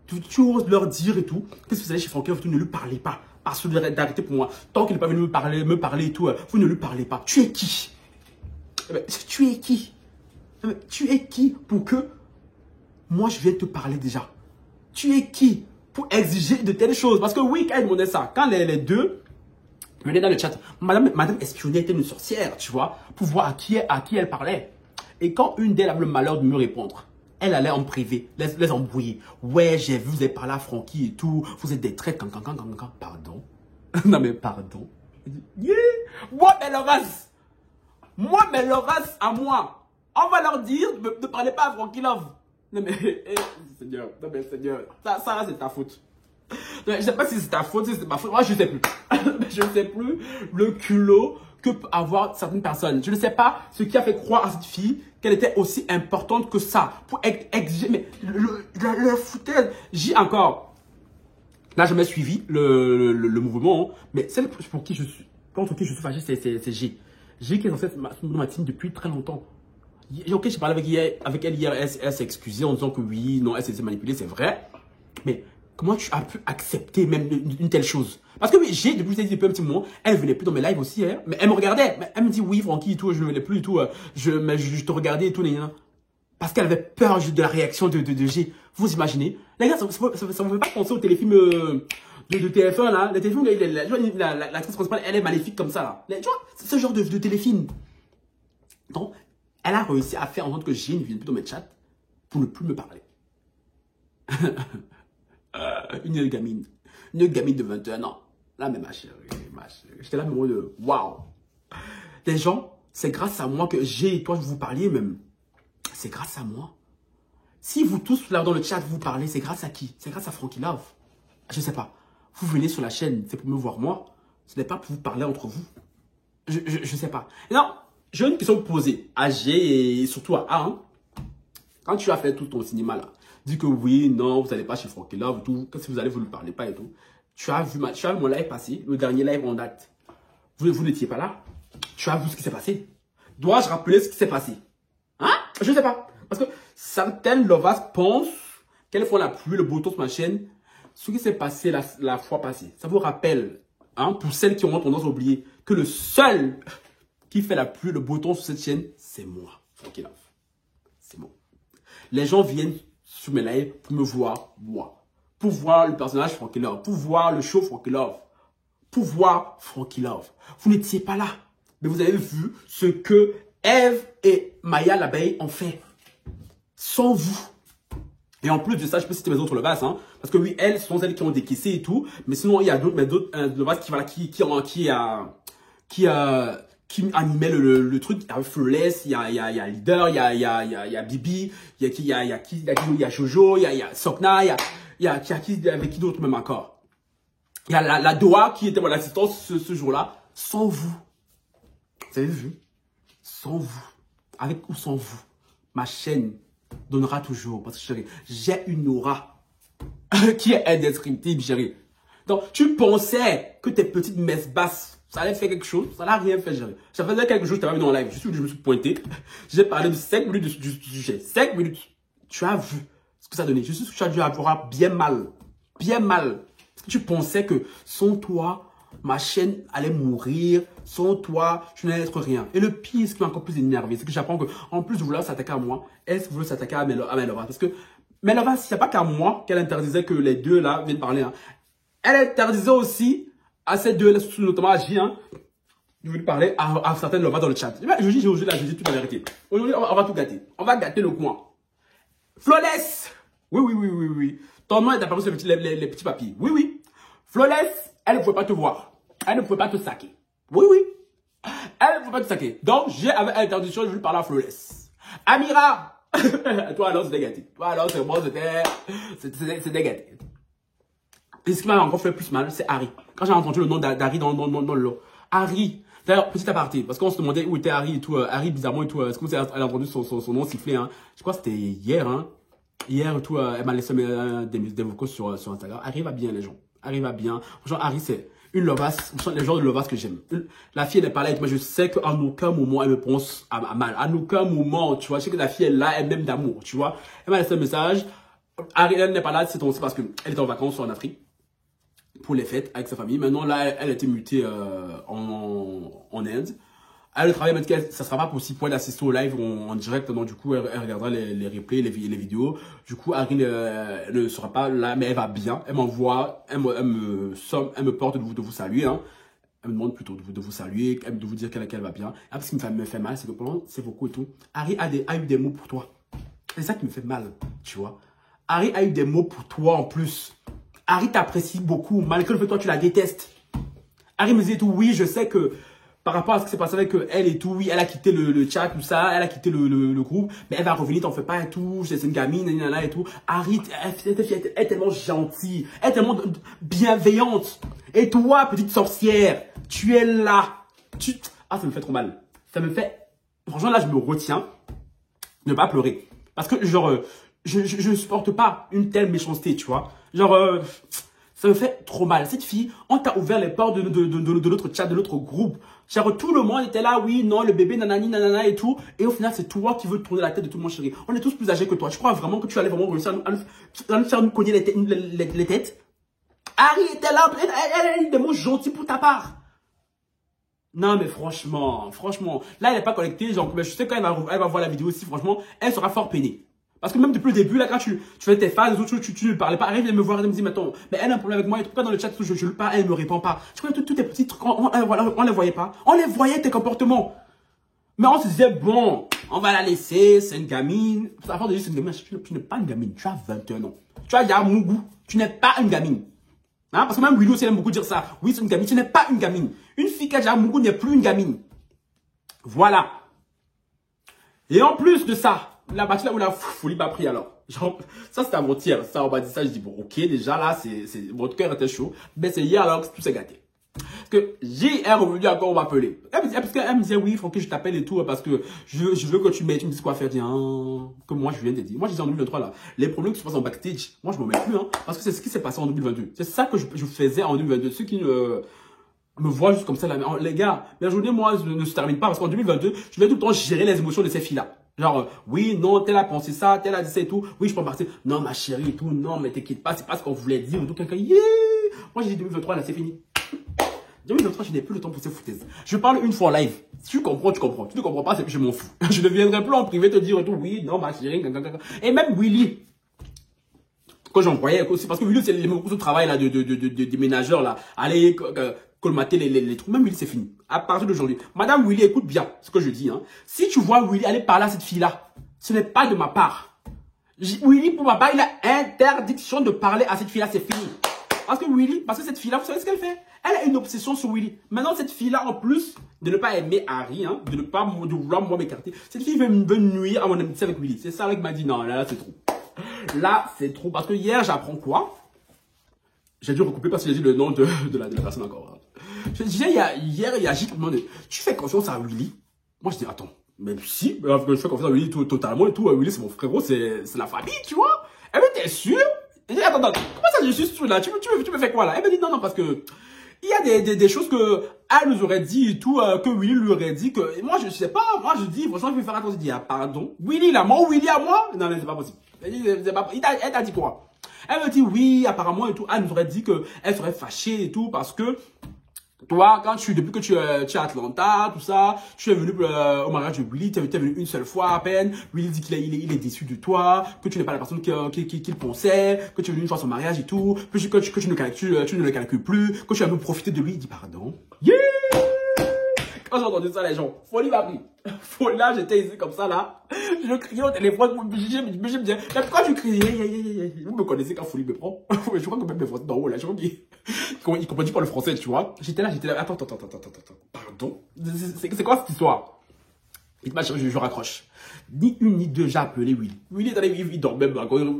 Tu oses leur dire et tout. Qu'est-ce que vous allez chez Francky, vous ne lui parlez pas. Par solidarité pour moi. Tant qu'il n'est pas venu me parler et tout, vous ne lui parlez pas. Tu es qui? Tu es qui? Tu es qui pour que moi je vienne te parler déjà? Tu es qui pour exiger de telles choses? Parce que oui, quand elle demandait ça, quand les deux venaient dans le chat, Madame Espionnée était une sorcière, tu vois, pour voir à qui elle parlait. Et quand une d'elles avait le malheur de me répondre, elle allait en privé, les embrouiller. Ouais, j'ai vu, vous avez parlé à Francky et tout, vous êtes des traits, pardon. Non mais pardon. Yeah. Moi, mes lovers à moi, on va leur dire, ne parlez pas à Francky Love. Non mais, Seigneur, ça c'est ta faute. Je ne sais pas si c'est ta faute, si c'est ma faute. Moi, je ne sais plus. Je ne sais plus le culot que peut avoir certaines personnes. Je ne sais pas ce qui a fait croire à cette fille qu'elle était aussi importante que ça. Pour exiger. Mais le foutaise. J'ai encore. Là, je m'ai suivi le mouvement. Mais celle pour qui je suis, contre qui je suis fâché, c'est G. G qui est censée être ma team depuis très longtemps. Ok, j'ai parlé avec elle hier. Elle s'est excusée en disant que oui, non, elle s'est manipulée, c'est vrai. Mais comment tu as pu accepter même une telle chose? Parce que oui, depuis un petit moment, elle venait plus dans mes lives aussi, hein, mais elle me regardait. Mais elle me dit oui, Francky et tout, je ne venais plus et tout. Je te regardais et tout. Parce qu'elle avait peur de la réaction de G. Vous imaginez? Les gars, ça ne me fait pas penser au téléfilm de TF1 là. Le téléfilm, l'actrice principale, elle est maléfique comme ça là. Tu vois, c'est ce genre de téléfilm. Donc, elle a réussi à faire en sorte que G ne vienne plus dans mes chats pour ne plus me parler. Une gamine de 21 ans. Là, mais ma chérie. J'étais là, mais de waouh. Des gens, c'est grâce à moi que G et toi, vous parliez même. C'est grâce à moi. Si vous tous là dans le chat, vous parlez, c'est grâce à qui? C'est grâce à Francky Love. Je sais pas. Vous venez sur la chaîne, c'est pour me voir moi. Ce n'est pas pour vous parler entre vous. Je sais pas. Non, j'ai une question posée à G et surtout à A. Hein. Quand tu as fait tout ton cinéma là, dis que oui, non, vous n'allez pas chez Francky Love, tout. Qu'est-ce que vous allez, vous ne parlez pas et tout. Tu as vu mon live passer, le dernier live en date. Vous n'étiez pas là. Tu as vu ce qui s'est passé. Dois-je rappeler ce qui s'est passé? Hein? Je ne sais pas. Parce que certaines lovers pensent qu'elles font la pluie, le beau temps sur ma chaîne, ce qui s'est passé la fois passée, ça vous rappelle, hein, pour celles qui ont tendance à oublier, que le seul qui fait la pluie, le beau temps sur cette chaîne, c'est moi, Franky Love. C'est moi. Les gens viennent sur mes lives pour me voir, moi. Pour voir le personnage Franky Love, pour voir le show Franky Love, pour voir Franky Love. Vous n'étiez pas là, mais vous avez vu ce que Eve et Maya l'abeille ont fait. Sans vous. Et en plus de ça, je peux citer mes autres levas, hein, parce que oui, elles sont celles qui ont décaissé et tout, mais sinon il y a d'autres levas qui animaient le truc. Il y a Flawless, il y a Leader, il y a Bibi, il y a Jojo, il y a Sokna, il y a qui avec qui d'autre même encore. Il y a la Doha qui était mon assistante ce jour-là, sans vous. Vous avez vu? Sans vous. Avec ou sans vous. Ma chaîne donnera toujours. Parce que chérie, j'ai une aura qui est indescriptible, chérie. Donc, tu pensais que tes petites messes basses, ça allait faire quelque chose. Ça n'a rien fait, chérie. Ça faisait quelque chose, je t'avais vu dans le live. Je me suis pointé. J'ai parlé de 5 minutes du sujet. 5 minutes. Tu as vu ce que ça donnait. Je suis sûr que tu as dû avoir bien mal. Bien mal. Parce que tu pensais que sans toi, ma chaîne allait mourir. Sans toi, je n'allais être rien. Et le pire, ce qui m'a encore plus énervé, c'est que j'apprends que, en plus de vouloir s'attaquer à moi, elle voulait s'attaquer à Melova. Parce que Melova, c'est pas qu'à moi qu'elle interdisait que les deux là viennent parler. Hein. Elle interdisait aussi à ces deux, notamment à J, hein, de venir parler à certaines Lovas dans le chat. Je dis toute la vérité. Aujourd'hui, on va tout gâter. On va gâter le coin. Flawless. Oui. Ton nom est apparu sur les petits papiers. Oui. Flawless, elle ne pouvait pas te voir. Elle ne pouvait pas te saquer. Oui. Elle ne pouvait pas te saquer. Donc, j'ai avec interdiction, je lui parler à Flawless. Amira. Toi alors, c'était gâté. Toi alors, c'est bon, c'était gâté. Et ce qui m'a encore fait plus mal, c'est Harry. Quand j'ai entendu le nom d'Harry dans le lot. Harry. D'ailleurs, petit aparté, parce qu'on se demandait où était Harry et tout. Harry, bizarrement et tout. Est-ce que vous avez entendu son nom siffler, hein? Je crois que c'était hier, hein. Hier, tout, elle m'a laissé des vocaux sur Instagram. Harry va bien, les gens. Harry va bien. Genre, Harry, c'est une lovasse, les genres de lovasse que j'aime. La fille, elle est pas là avec moi. Je sais qu'en aucun moment, elle me pense à mal. En aucun moment, tu vois. Je sais que la fille est là, elle m'aime d'amour, tu vois. Elle m'a laissé un message. Harry, elle n'est pas là, c'est aussi parce qu'elle est en vacances en Afrique. Pour les fêtes avec sa famille. Maintenant, là, elle a été mutée en Inde. Elle travaille, m'a dit que ça sera pas possible pour elle d'assister au live en direct. Donc, du coup, elle regardera les replays, les vidéos. Du coup, Harry ne sera pas là, mais elle va bien. Elle m'envoie, elle me porte de vous saluer. Hein. Elle me demande plutôt de vous saluer, de vous dire qu'elle va bien. Et ce qui me fait mal, c'est que pendant ces vocaux et tout, Harry a eu des mots pour toi. C'est ça qui me fait mal, tu vois. Harry a eu des mots pour toi en plus. Harry t'apprécie beaucoup, malgré le fait que toi tu la détestes. Harry me disait tout, oui, je sais que par rapport à ce qui s'est passé avec elle et tout, oui, elle a quitté le chat, tout ça, elle a quitté le groupe, mais elle va revenir, t'en fais pas et tout, c'est une gamine, et tout. Harry, elle est tellement gentille, elle est tellement bienveillante. Et toi, petite sorcière, tu es là. Ah, ça me fait trop mal. Ça me fait... Franchement, là, je me retiens de ne pas pleurer. Parce que, genre, je ne supporte pas une telle méchanceté, tu vois. Genre, ça me fait trop mal. Cette fille, on t'a ouvert les portes de notre chat, de notre groupe. Genre, tout le monde était là, oui, non, le bébé, nanani, nanana et tout. Et au final, c'est toi qui veux tourner la tête de tout le monde, chéri. On est tous plus âgés que toi. Je crois vraiment que tu allais vraiment réussir à nous faire nous cogner les têtes. Harry était là, elle a eu des mots gentils pour ta part. Non, mais franchement, là, elle n'est pas connectée. Genre, mais je sais quand elle va voir la vidéo aussi, franchement, elle sera fort peinée. Parce que même depuis le début, là, quand tu fais tes phases, tu ne parlais pas, arrive à me voir, elle me dit, mais attends, mais elle a un problème avec moi, et pourquoi dans le chat, je lui parle, elle ne me répond pas. Je crois que tous tes petits trucs, on les voyait pas. On les voyait, tes comportements. Mais on se disait, bon, on va la laisser, c'est une gamine. Avant de dire, c'est une gamine, tu n'es pas une gamine, tu as 21 ans. Tu as déjà mon goût, tu n'es pas une gamine. Hein? Parce que même Willow, elle aime beaucoup dire ça. Oui, c'est une gamine, tu n'es pas une gamine. Une fille qui a déjà mon goût n'est plus une gamine. Voilà. Et en plus de ça, la partie là où la folie pas pris alors. Genre, ça c'était avant-hier. Ça, on m'a dit ça, je dis bon, ok, déjà là, votre cœur était chaud. Mais c'est hier alors que tout s'est gâté. Parce que J est revenu encore, on m'appeler. Parce qu'elle me disait, oui, il faut que je t'appelle et tout, parce que je veux que tu me dises quoi faire. Je dis, hein, comme moi, je viens de dire. Moi, je disais en 2023, là, les problèmes qui se passent en backstage, moi, je m'en mets plus, hein, parce que c'est ce qui s'est passé en 2022. C'est ça que je faisais en 2022. Ceux qui me voient juste comme ça, là, les gars, la journée, moi, ne se termine pas, parce qu'en 2022, je vais tout le temps gérer les émotions de ces filles-là. Genre, oui, non, tel a pensé ça, tel a dit ça et tout. Oui, je peux partir. Non, ma chérie et tout. Non, mais t'inquiète pas, c'est pas ce qu'on voulait dire. Ou tout quelqu'un, yeah! Moi, j'ai dit 2023, là, c'est fini. 2023, je n'ai plus le temps pour ces foutaises. Je parle une fois en live. Si tu comprends, tu comprends. Tu ne comprends pas, je m'en fous. Je ne viendrai plus en privé te dire tout. Oui, non, ma chérie. Et même Willy. Quand j'en voyais aussi, parce que Willy, c'est le travail là, de ménageurs là. Aller colmater les trous. Même Willy, c'est fini. À partir d'aujourd'hui. Madame Willy, écoute bien ce que je dis. Hein. Si tu vois Willy aller parler à cette fille-là, ce n'est pas de ma part. Willy, pour ma part, il a interdiction de parler à cette fille-là. C'est fini. Parce que cette fille-là, vous savez ce qu'elle fait? Elle a une obsession sur Willy. Maintenant, cette fille-là, en plus de ne pas aimer Harry, hein, de vouloir moi m'écarter, cette fille veut nuire à mon amitié avec Willy. C'est ça qui m'a dit, non, là c'est trop. Là, c'est trop. Parce que hier, j'apprends quoi? J'ai dû recouper parce que j'ai dit le nom de la personne encore. Hier, il y a Gilles qui me demande, tu fais confiance à Willy? Moi, je dis, attends, mais si, je fais confiance à Willy totalement et tout. Willy, c'est mon frérot, c'est la famille, tu vois. Elle me dit, t'es sûr? Et attends, comment ça, je suis sûr là? Tu me fais quoi là? Elle me dit non, parce que il y a des choses que elle nous aurait dit et tout, que Willy lui aurait dit que. Moi, je sais pas, moi, je dis, franchement, je vais faire attention. Je dis, ah, pardon. Willy là, mon Willy à moi? Non, mais c'est pas possible. Elle t'a dit quoi? Elle me dit oui, apparemment et tout. Elle nous aurait dit qu'elle serait fâchée et tout parce que. Toi, depuis que tu es à Atlanta, tout ça, tu es venu au mariage de Willy, tu es venu une seule fois à peine. Willy dit qu'il est déçu de toi, que tu n'es pas la personne qu'il pensait, que tu es venu une fois à son mariage et tout, que tu ne le calcules plus, que tu as même profité de lui. Il dit pardon. Yeah! Quand j'ai entendu ça, les gens, folie m'a pris. Là, j'étais ici comme ça, là. Je criais au téléphone, je me disais, mais pourquoi je criais? Vous me connaissez quand folie me prend. Je crois que même les Français d'en haut, là, je crois qu'ils comprennent pas le français, tu vois. J'étais là, attends. Pardon? C'est quoi cette histoire? Et je raccroche. Ni une ni deux, j'ai appelé Willy. Willy est allé, il dormait,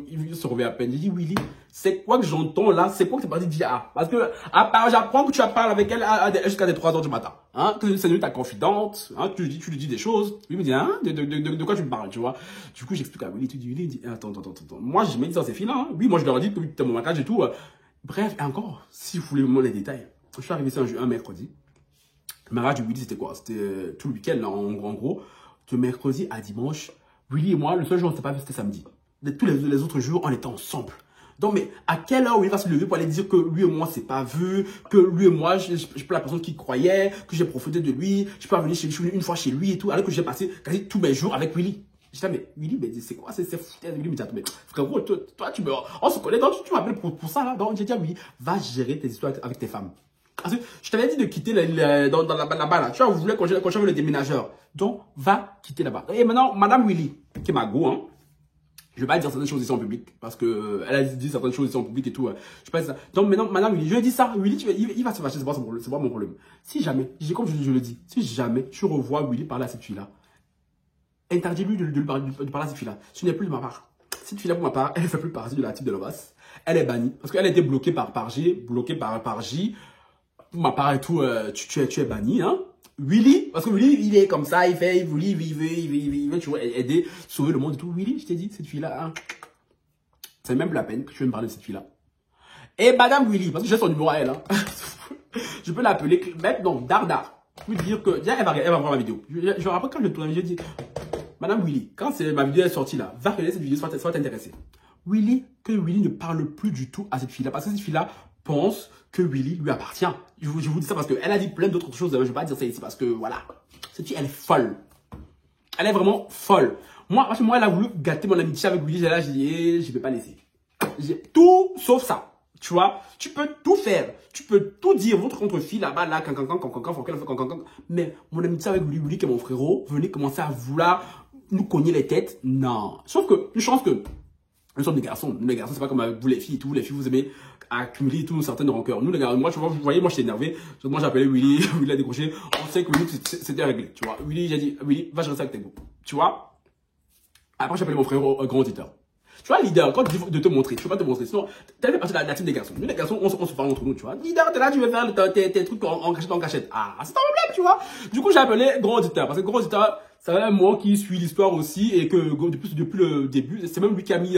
il se réveille à peine. J'ai dit, Willy, c'est quoi que j'entends là? C'est quoi que tu es parti dire? Ah, parce que, j'apprends que tu as parlé avec elle jusqu'à 3 h du matin. Hein? Que c'est devenu ta confidente. Hein? Tu lui dis des choses. Il me dit, hein? De quoi tu me parles, tu vois? Du coup, j'explique à Willy. Willy dit, attends. Moi, je me dis dans ces filles-là. Hein? Oui, moi, je leur ai dit que tu es mon mariage et tout. Bref, et encore, si vous voulez vraiment les détails. Je suis arrivé ici un mercredi. Le mariage de Willy, c'était quoi? C'était tout le week-end, là, en gros. De mercredi à dimanche, Willy et moi, le seul jour où on ne s'est pas vu, c'était samedi. Tous les autres jours, on était ensemble. Donc, mais à quelle heure Willy va se lever pour aller dire que lui et moi, c'est pas vu, que lui et moi, je suis pas la personne qui croyait, que j'ai profité de lui, je peux venir chez lui une fois chez lui et tout, alors que j'ai passé quasi tous mes jours avec Willy. Je dis, mais Willy, mais c'est quoi? C'est fou. Willy me dit, mais frérot, toi, on se connaît, donc tu m'appelles pour ça, là. Donc, j'ai dit à Willy, va gérer tes histoires avec tes femmes. Parce que je t'avais dit de quitter là-bas, là. Tu vois, vous voulez quand j'avais le déménageur. Donc, va quitter là-bas. Et maintenant, Madame Willy, qui est ma go, hein. Je vais pas dire certaines choses ici en public. Parce que elle a dit certaines choses ici en public et tout. Je sais pas ça. Donc, maintenant, Madame Willy, je lui ai dit ça. Willy, il va se fâcher, c'est pas mon problème. Si jamais, comme je le dis, si jamais tu revois Willy parler à cette fille-là, interdis-lui de parler à cette fille-là. Ce n'est plus de ma part. Cette fille-là, pour ma part, elle ne fait plus partie de la type de Lovas. Elle est bannie. Parce qu'elle a été bloquée par G, bloquée par J. Pour ma part et tout, tu es banni, hein. Willy, parce que Willy, il est comme ça, il veut toujours aider, sauver le monde et tout. Willy, je t'ai dit, cette fille-là, hein, c'est même plus la peine que tu veux me parler de cette fille-là. Et Madame Willy, parce que j'ai son numéro à elle, hein. Je peux l'appeler, maintenant, Dardar. Je peux dire que, déjà, elle va voir ma vidéo. Je rappelle quand je tourne la vidéo, je dis, Madame Willy, quand ma vidéo est sortie là, va regarder cette vidéo, soit t'intéresser. Willy, que Willy ne parle plus du tout à cette fille-là, parce que cette fille-là pense que Willy lui appartient. Je vous dis ça parce qu'elle a dit plein d'autres choses. Je ne vais pas dire ça ici parce que voilà. Cette fille, elle est folle. Elle est vraiment folle. Moi, elle a voulu gâter mon amitié avec Willy. J'ai dit, je ne vais pas laisser. Tout sauf ça. Tu vois, tu peux tout faire. Tu peux tout dire. Votre contre-fille là-bas, là, mais mon amitié avec Willy, qui est mon frérot, venez commencer à vouloir nous cogner les têtes. Non. Sauf que, une chance que nous sommes des garçons. Nous, les garçons, c'est pas comme vous les filles et tout. Les filles, vous aimez accumuler tout certaines rancœurs. Nous, les gars, moi, vous voyez, moi, j'étais énervé. Moi, j'ai appelé Willy. Willy a décroché. On sait que Willy, c'était réglé. Tu vois. Willy, j'ai dit, Willy, va gérer ça avec tes goûts. Tu vois. Après, j'ai appelé mon frère, grand auditeur. Tu vois, leader, quand tu dis de te montrer, tu peux pas te montrer. Sinon, tu fait partie de la team des garçons. Nous, les garçons, on se parle entre nous, tu vois. Leader, t'es là, tu veux faire tes trucs en cachette. Ah, c'est un problème, tu vois. Du coup, j'ai appelé grand auditeur. Parce que grand auditeur, c'est même moi qui suis l'histoire aussi. Et que depuis le début, c'est même lui qui a mis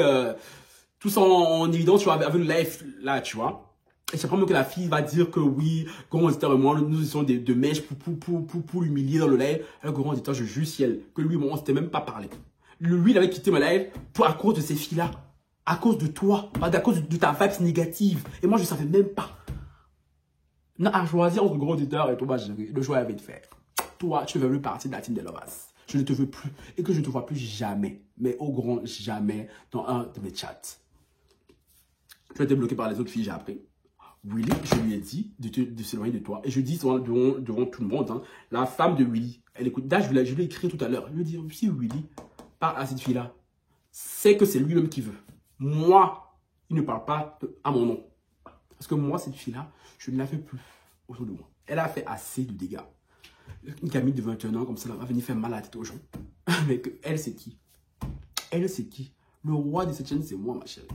tout ça en évidence, tu vois, avec le live là, tu vois. Et c'est probablement que la fille va dire que oui, grand auditeur et moi, nous sommes de mèches pour l'humilier dans le live. Le grand auditeur, je jure ciel, que lui, bon, on s'était même pas parlé. Lui, il avait quitté ma live à cause de ces filles-là. À cause de toi. À cause de ta vibe négative. Et moi, je ne savais même pas. Non, à choisir entre gros auditeur et toi, ma chérie, le choix avait été fait. Toi, tu ne veux plus partie de la team des Lovas. Je ne te veux plus. Et que je ne te vois plus jamais. Mais au grand jamais dans un de mes chats. Tu as été bloqué par les autres filles, j'ai appris. Willy, je lui ai dit de s'éloigner de toi. Et je dis devant tout le monde, hein, la femme de Willy, elle écoute. Là, je lui ai écrit tout à l'heure. Je lui ai dit, si Willy parle à cette fille-là, c'est que c'est lui-même qui veut. Moi, il ne parle pas à mon nom. Parce que moi, cette fille-là, je ne la fais plus autour de moi. Elle a fait assez de dégâts. Une gamine de 21 ans comme ça, elle va venir faire mal à la tête aux gens. Mais elle, c'est qui? Elle, c'est qui? Le roi de cette chaîne, c'est moi, ma chérie.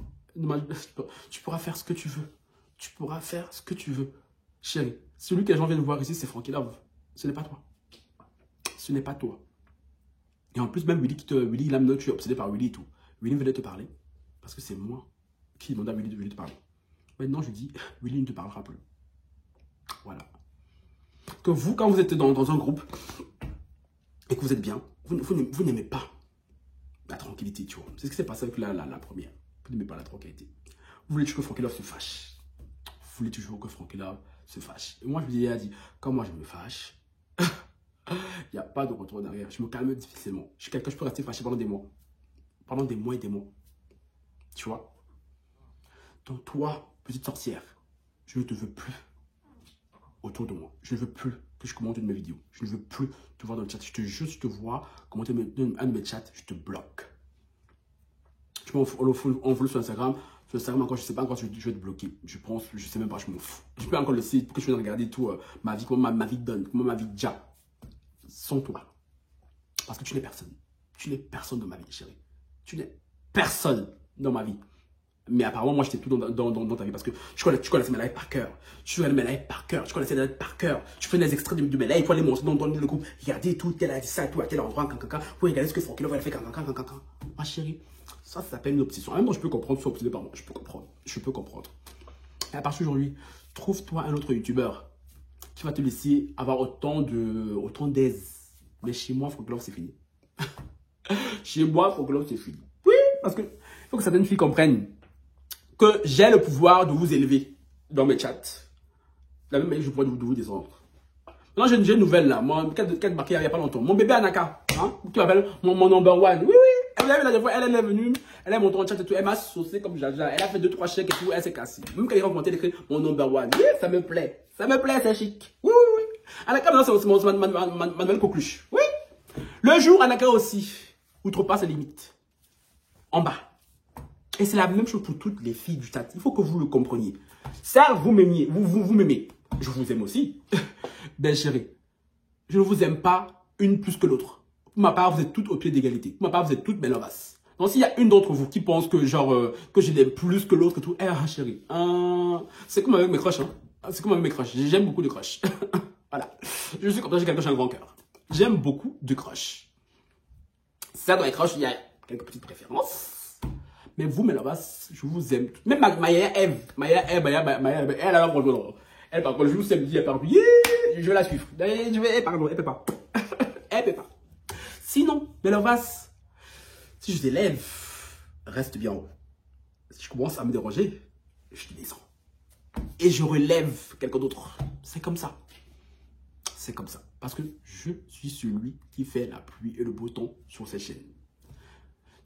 Tu pourras faire ce que tu veux. Tu pourras faire ce que tu veux. Chérie, celui que les gens viennent voir ici, c'est Frankie Love. Ce n'est pas toi. Ce n'est pas toi. Et en plus, même Willy, il a me dit que tu es obsédé par Willy et tout. Willy venait te parler. Parce que c'est moi qui demande à Willy de venir te parler. Maintenant, je dis, Willy ne te parlera plus. Voilà. Que vous, quand vous êtes dans un groupe et que vous êtes bien, vous n'aimez pas la tranquillité, tu vois. C'est ce qui s'est passé avec la première. Vous n'aimez pas la tranquillité. Vous voulez toujours que Frankie Love se fâche. Vous voulez toujours que Frankie Love se fâche. Et moi, je lui ai dit, quand moi je me fâche, il n'y a pas de retour derrière. Je me calme difficilement. Je suis quelqu'un, je peux rester fâché pendant des mois. Pendant des mois et des mois. Tu vois? Donc toi, petite sorcière, je ne te veux plus autour de moi. Je ne veux plus que je commente une de mes vidéos. Je ne veux plus te voir dans le chat. Je te jure, si je te vois commenter un de mes chats, je te bloque. Tu peux envoyer sur Instagram. Sur Instagram, encore, je ne sais pas encore si je vais te bloquer. Je pense, je ne sais même pas, je m'en fous. Je peux encore le site pour que je puisse regarder tout, ma vie, comment ma vie donne, comment ma vie déjà. Sans toi. Parce que tu n'es personne. Tu n'es personne dans ma vie, chérie. Tu n'es personne dans ma vie. Mais apparemment, moi, j'étais tout dans ta vie parce que tu connaissais mes lives par cœur. Tu connaissais mes lives par cœur. Tu connaissais mes lives par cœur. Tu fais des extraits de mes lives. Tu allais montrer dans le groupe. Regardez tout, tel a dit ça, tout, à tel endroit, pour regarder ce que Frankie Love a fait, Ma chérie, ça s'appelle une obsession. Même moi, je peux comprendre, tu sois obsédé par moi. Je peux comprendre. Je peux comprendre. Et à partir d'aujourd'hui, trouve-toi un autre youtubeur qui va te laisser avoir autant d'aise. Mais chez moi, Frankie Love, c'est fini. Chez moi, Frankie Love, c'est fini. Oui, parce que il faut que certaines filles comprennent que j'ai le pouvoir de vous élever dans mes chats. De la même manière, je pourrais vous descendre. Maintenant, j'ai une nouvelle là. Qu'elle marquée il n'y a pas longtemps. Mon bébé Anaka, hein, qui m'appelle mon number one. Oui, oui. Elle est venue, elle est montée en chat et tout. Elle m'a saucé comme Jaja. Elle a fait 2-3 chèques et tout. Elle s'est cassée. Même quand il a commenté, elle écrit mon number one. Oui, ça me plaît. Ça me plaît, c'est chic. Oui, oui, oui. Anaka, maintenant, c'est ma nouvelle coqueluche. Oui. Le jour, Anaka aussi outrepasse ses limites. En bas. Et c'est la même chose pour toutes les filles du chat. Il faut que vous le compreniez. Ça, vous m'aimiez. Vous m'aimez. Je vous aime aussi. Ben chérie, je ne vous aime pas une plus que l'autre. Pour ma part, vous êtes toutes au pied d'égalité. Pour ma part, vous êtes toutes belles lovas. Donc s'il y a une d'entre vous qui pense que genre que je l'aime plus que l'autre et tout, chérie, c'est comme avec mes crushs. Hein. C'est comme avec mes crushs. J'aime beaucoup de crushs. Voilà. Je suis comme ça, j'ai quelqu'un qui a un grand cœur. J'aime beaucoup de crushs. Ça, dans les crushs, il y a quelques petites préférences. Mais vous, mes lovas, je vous aime. Même Maya Eve, elle a un problème. Elle, par contre, le jour samedi, elle parle, je vais la suivre. Pardon, elle peut pas. Elle peut pas. Sinon, mes lovas, si je t'élève, reste bien haut. Si je commence à me déranger, je te descends. Et je relève quelqu'un d'autre. C'est comme ça. C'est comme ça. Parce que je suis celui qui fait la pluie et le beau temps sur ces chaînes.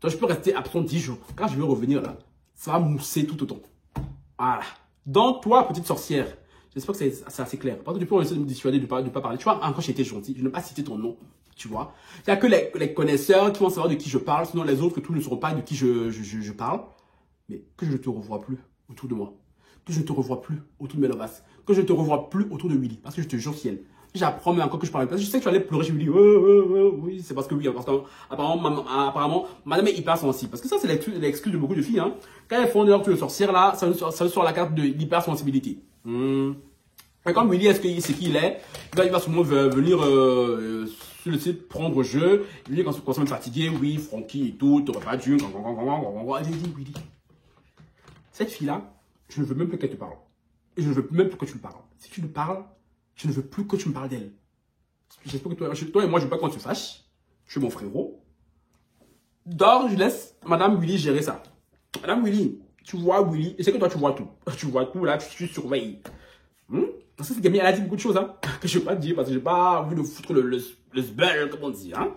Donc, je peux rester absent 10 jours. Quand je vais revenir là, ça va mousser tout autant. Voilà. Donc, toi, petite sorcière, j'espère que c'est assez clair. Parce que tu peux essayer de me dissuader de ne pas parler. Tu vois, encore j'ai été gentil, je n'ai pas cité ton nom. Tu vois. Il n'y a que les connaisseurs qui vont savoir de qui je parle. Sinon, les autres, tous ne sauront pas de qui je parle. Mais que je ne te revois plus autour de moi. Que je ne te revois plus autour de mes lovas. Que je ne te revois plus autour de Willy. Parce que je te jure ciel. J'apprends même encore que je parle. Parce que je sais que tu allais pleurer chez Willy. Oui, c'est parce que oui. Apparemment, madame est hyper sensible. Parce que ça, c'est l'excuse de beaucoup de filles. Hein. Quand elles font d'ailleurs que le sorcière là, ça sur la carte de l'hypersensibilité. Et comme Willy, c'est qui il est, il va sûrement venir sur le site prendre jeu. Willy, quand on se fatigué, oui, Frankie et tout, t'aurais pas dû. J'ai dit, Willy, cette fille-là, je ne veux même plus qu'elle te parle. et je ne veux même plus que tu me parles. Si tu me parles, je ne veux plus que tu me parles d'elle. J'espère que toi et moi, je ne veux pas qu'on se fâche. Je suis mon frérot. Donc, je laisse Madame Willy gérer ça. Madame Willy, tu vois Willy, et c'est que toi, tu vois tout. Tu vois tout, là, tu surveilles. Parce que cette gamine, elle a dit beaucoup de choses, hein, que je ne vais pas dire, parce que je n'ai pas envie de foutre le sbel, comme on dit, hein.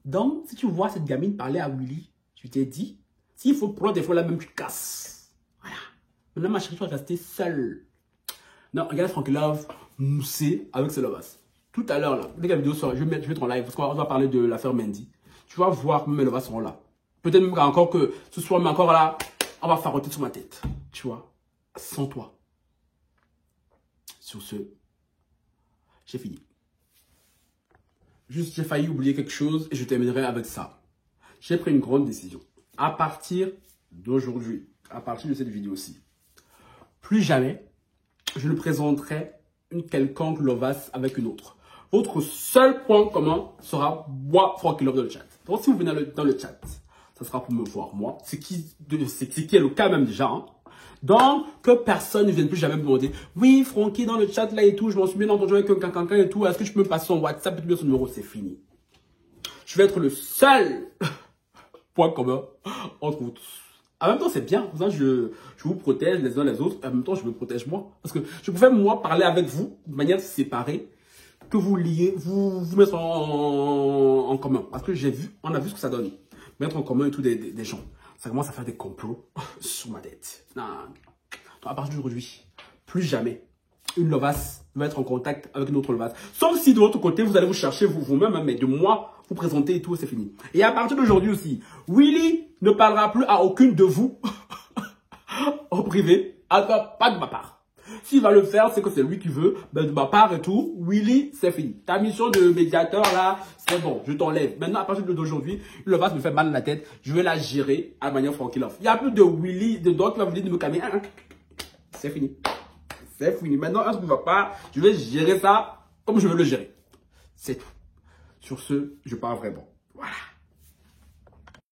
Donc, si tu vois cette gamine parler à Willy, je t'ai dit, s'il faut prendre des fois là même, tu casses. Voilà. Maintenant, ma chérie, tu vas rester seule. Non, regarde Frankie Love, moussé avec ses lovas. Tout à l'heure, là, dès que la vidéo sort, je vais mettre en live, parce qu'on va parler de l'affaire Mendy. Tu vas voir, mes lovas seront là. Peut-être même encore que ce soir, mais encore là, on va faroter sur ma tête. Tu vois, sans toi. Sur ce, j'ai fini. Juste, j'ai failli oublier quelque chose et je terminerai avec ça. J'ai pris une grande décision. À partir d'aujourd'hui, à partir de cette vidéo-ci, plus jamais, je ne présenterai une quelconque Lovas avec une autre. Votre seul point commun sera moi, Frankie Love, dans le chat. Donc, si vous venez dans le chat, ça sera pour me voir, moi. Ce qui est le cas même déjà. Hein. Donc, que personne ne vienne plus jamais me demander, oui, Francky, dans le chat là et tout, je m'en suis bien entendu avec un cancan et tout, est-ce que je peux me passer son WhatsApp et tout, son numéro, c'est fini. Je vais être le seul point commun entre vous tous. En même temps, c'est bien. Je vous protège les uns les autres. En même temps, je me protège moi. Parce que je préfère, moi, parler avec vous de manière séparée que vous lier, vous mettre en commun. Parce que on a vu ce que ça donne. Mettre en commun et tout des gens. Ça commence à faire des complots sur ma tête. Non. Donc, à partir d'aujourd'hui, plus jamais, une Lovas va être en contact avec une autre Lovas. Sauf si de l'autre côté, vous allez vous chercher vous-même, hein, mais de moi, vous présenter et tout, c'est fini. Et à partir d'aujourd'hui aussi, Willy ne parlera plus à aucune de vous en privé, pas de ma part. S'il va le faire, c'est que c'est lui qui veut, mais de ma part et tout, Willy, c'est fini. Ta mission de médiateur là, c'est bon, je t'enlève. Maintenant, à partir d'aujourd'hui, le Lovas me fait mal à la tête, je vais la gérer à manière Frankie Love. Il n'y a plus de Willy, de d'autres qui va venir de me calmer. C'est fini. C'est fini. Maintenant, un truc ne va pas, je vais gérer ça comme je veux le gérer. C'est tout. Sur ce, je pars vraiment. Voilà.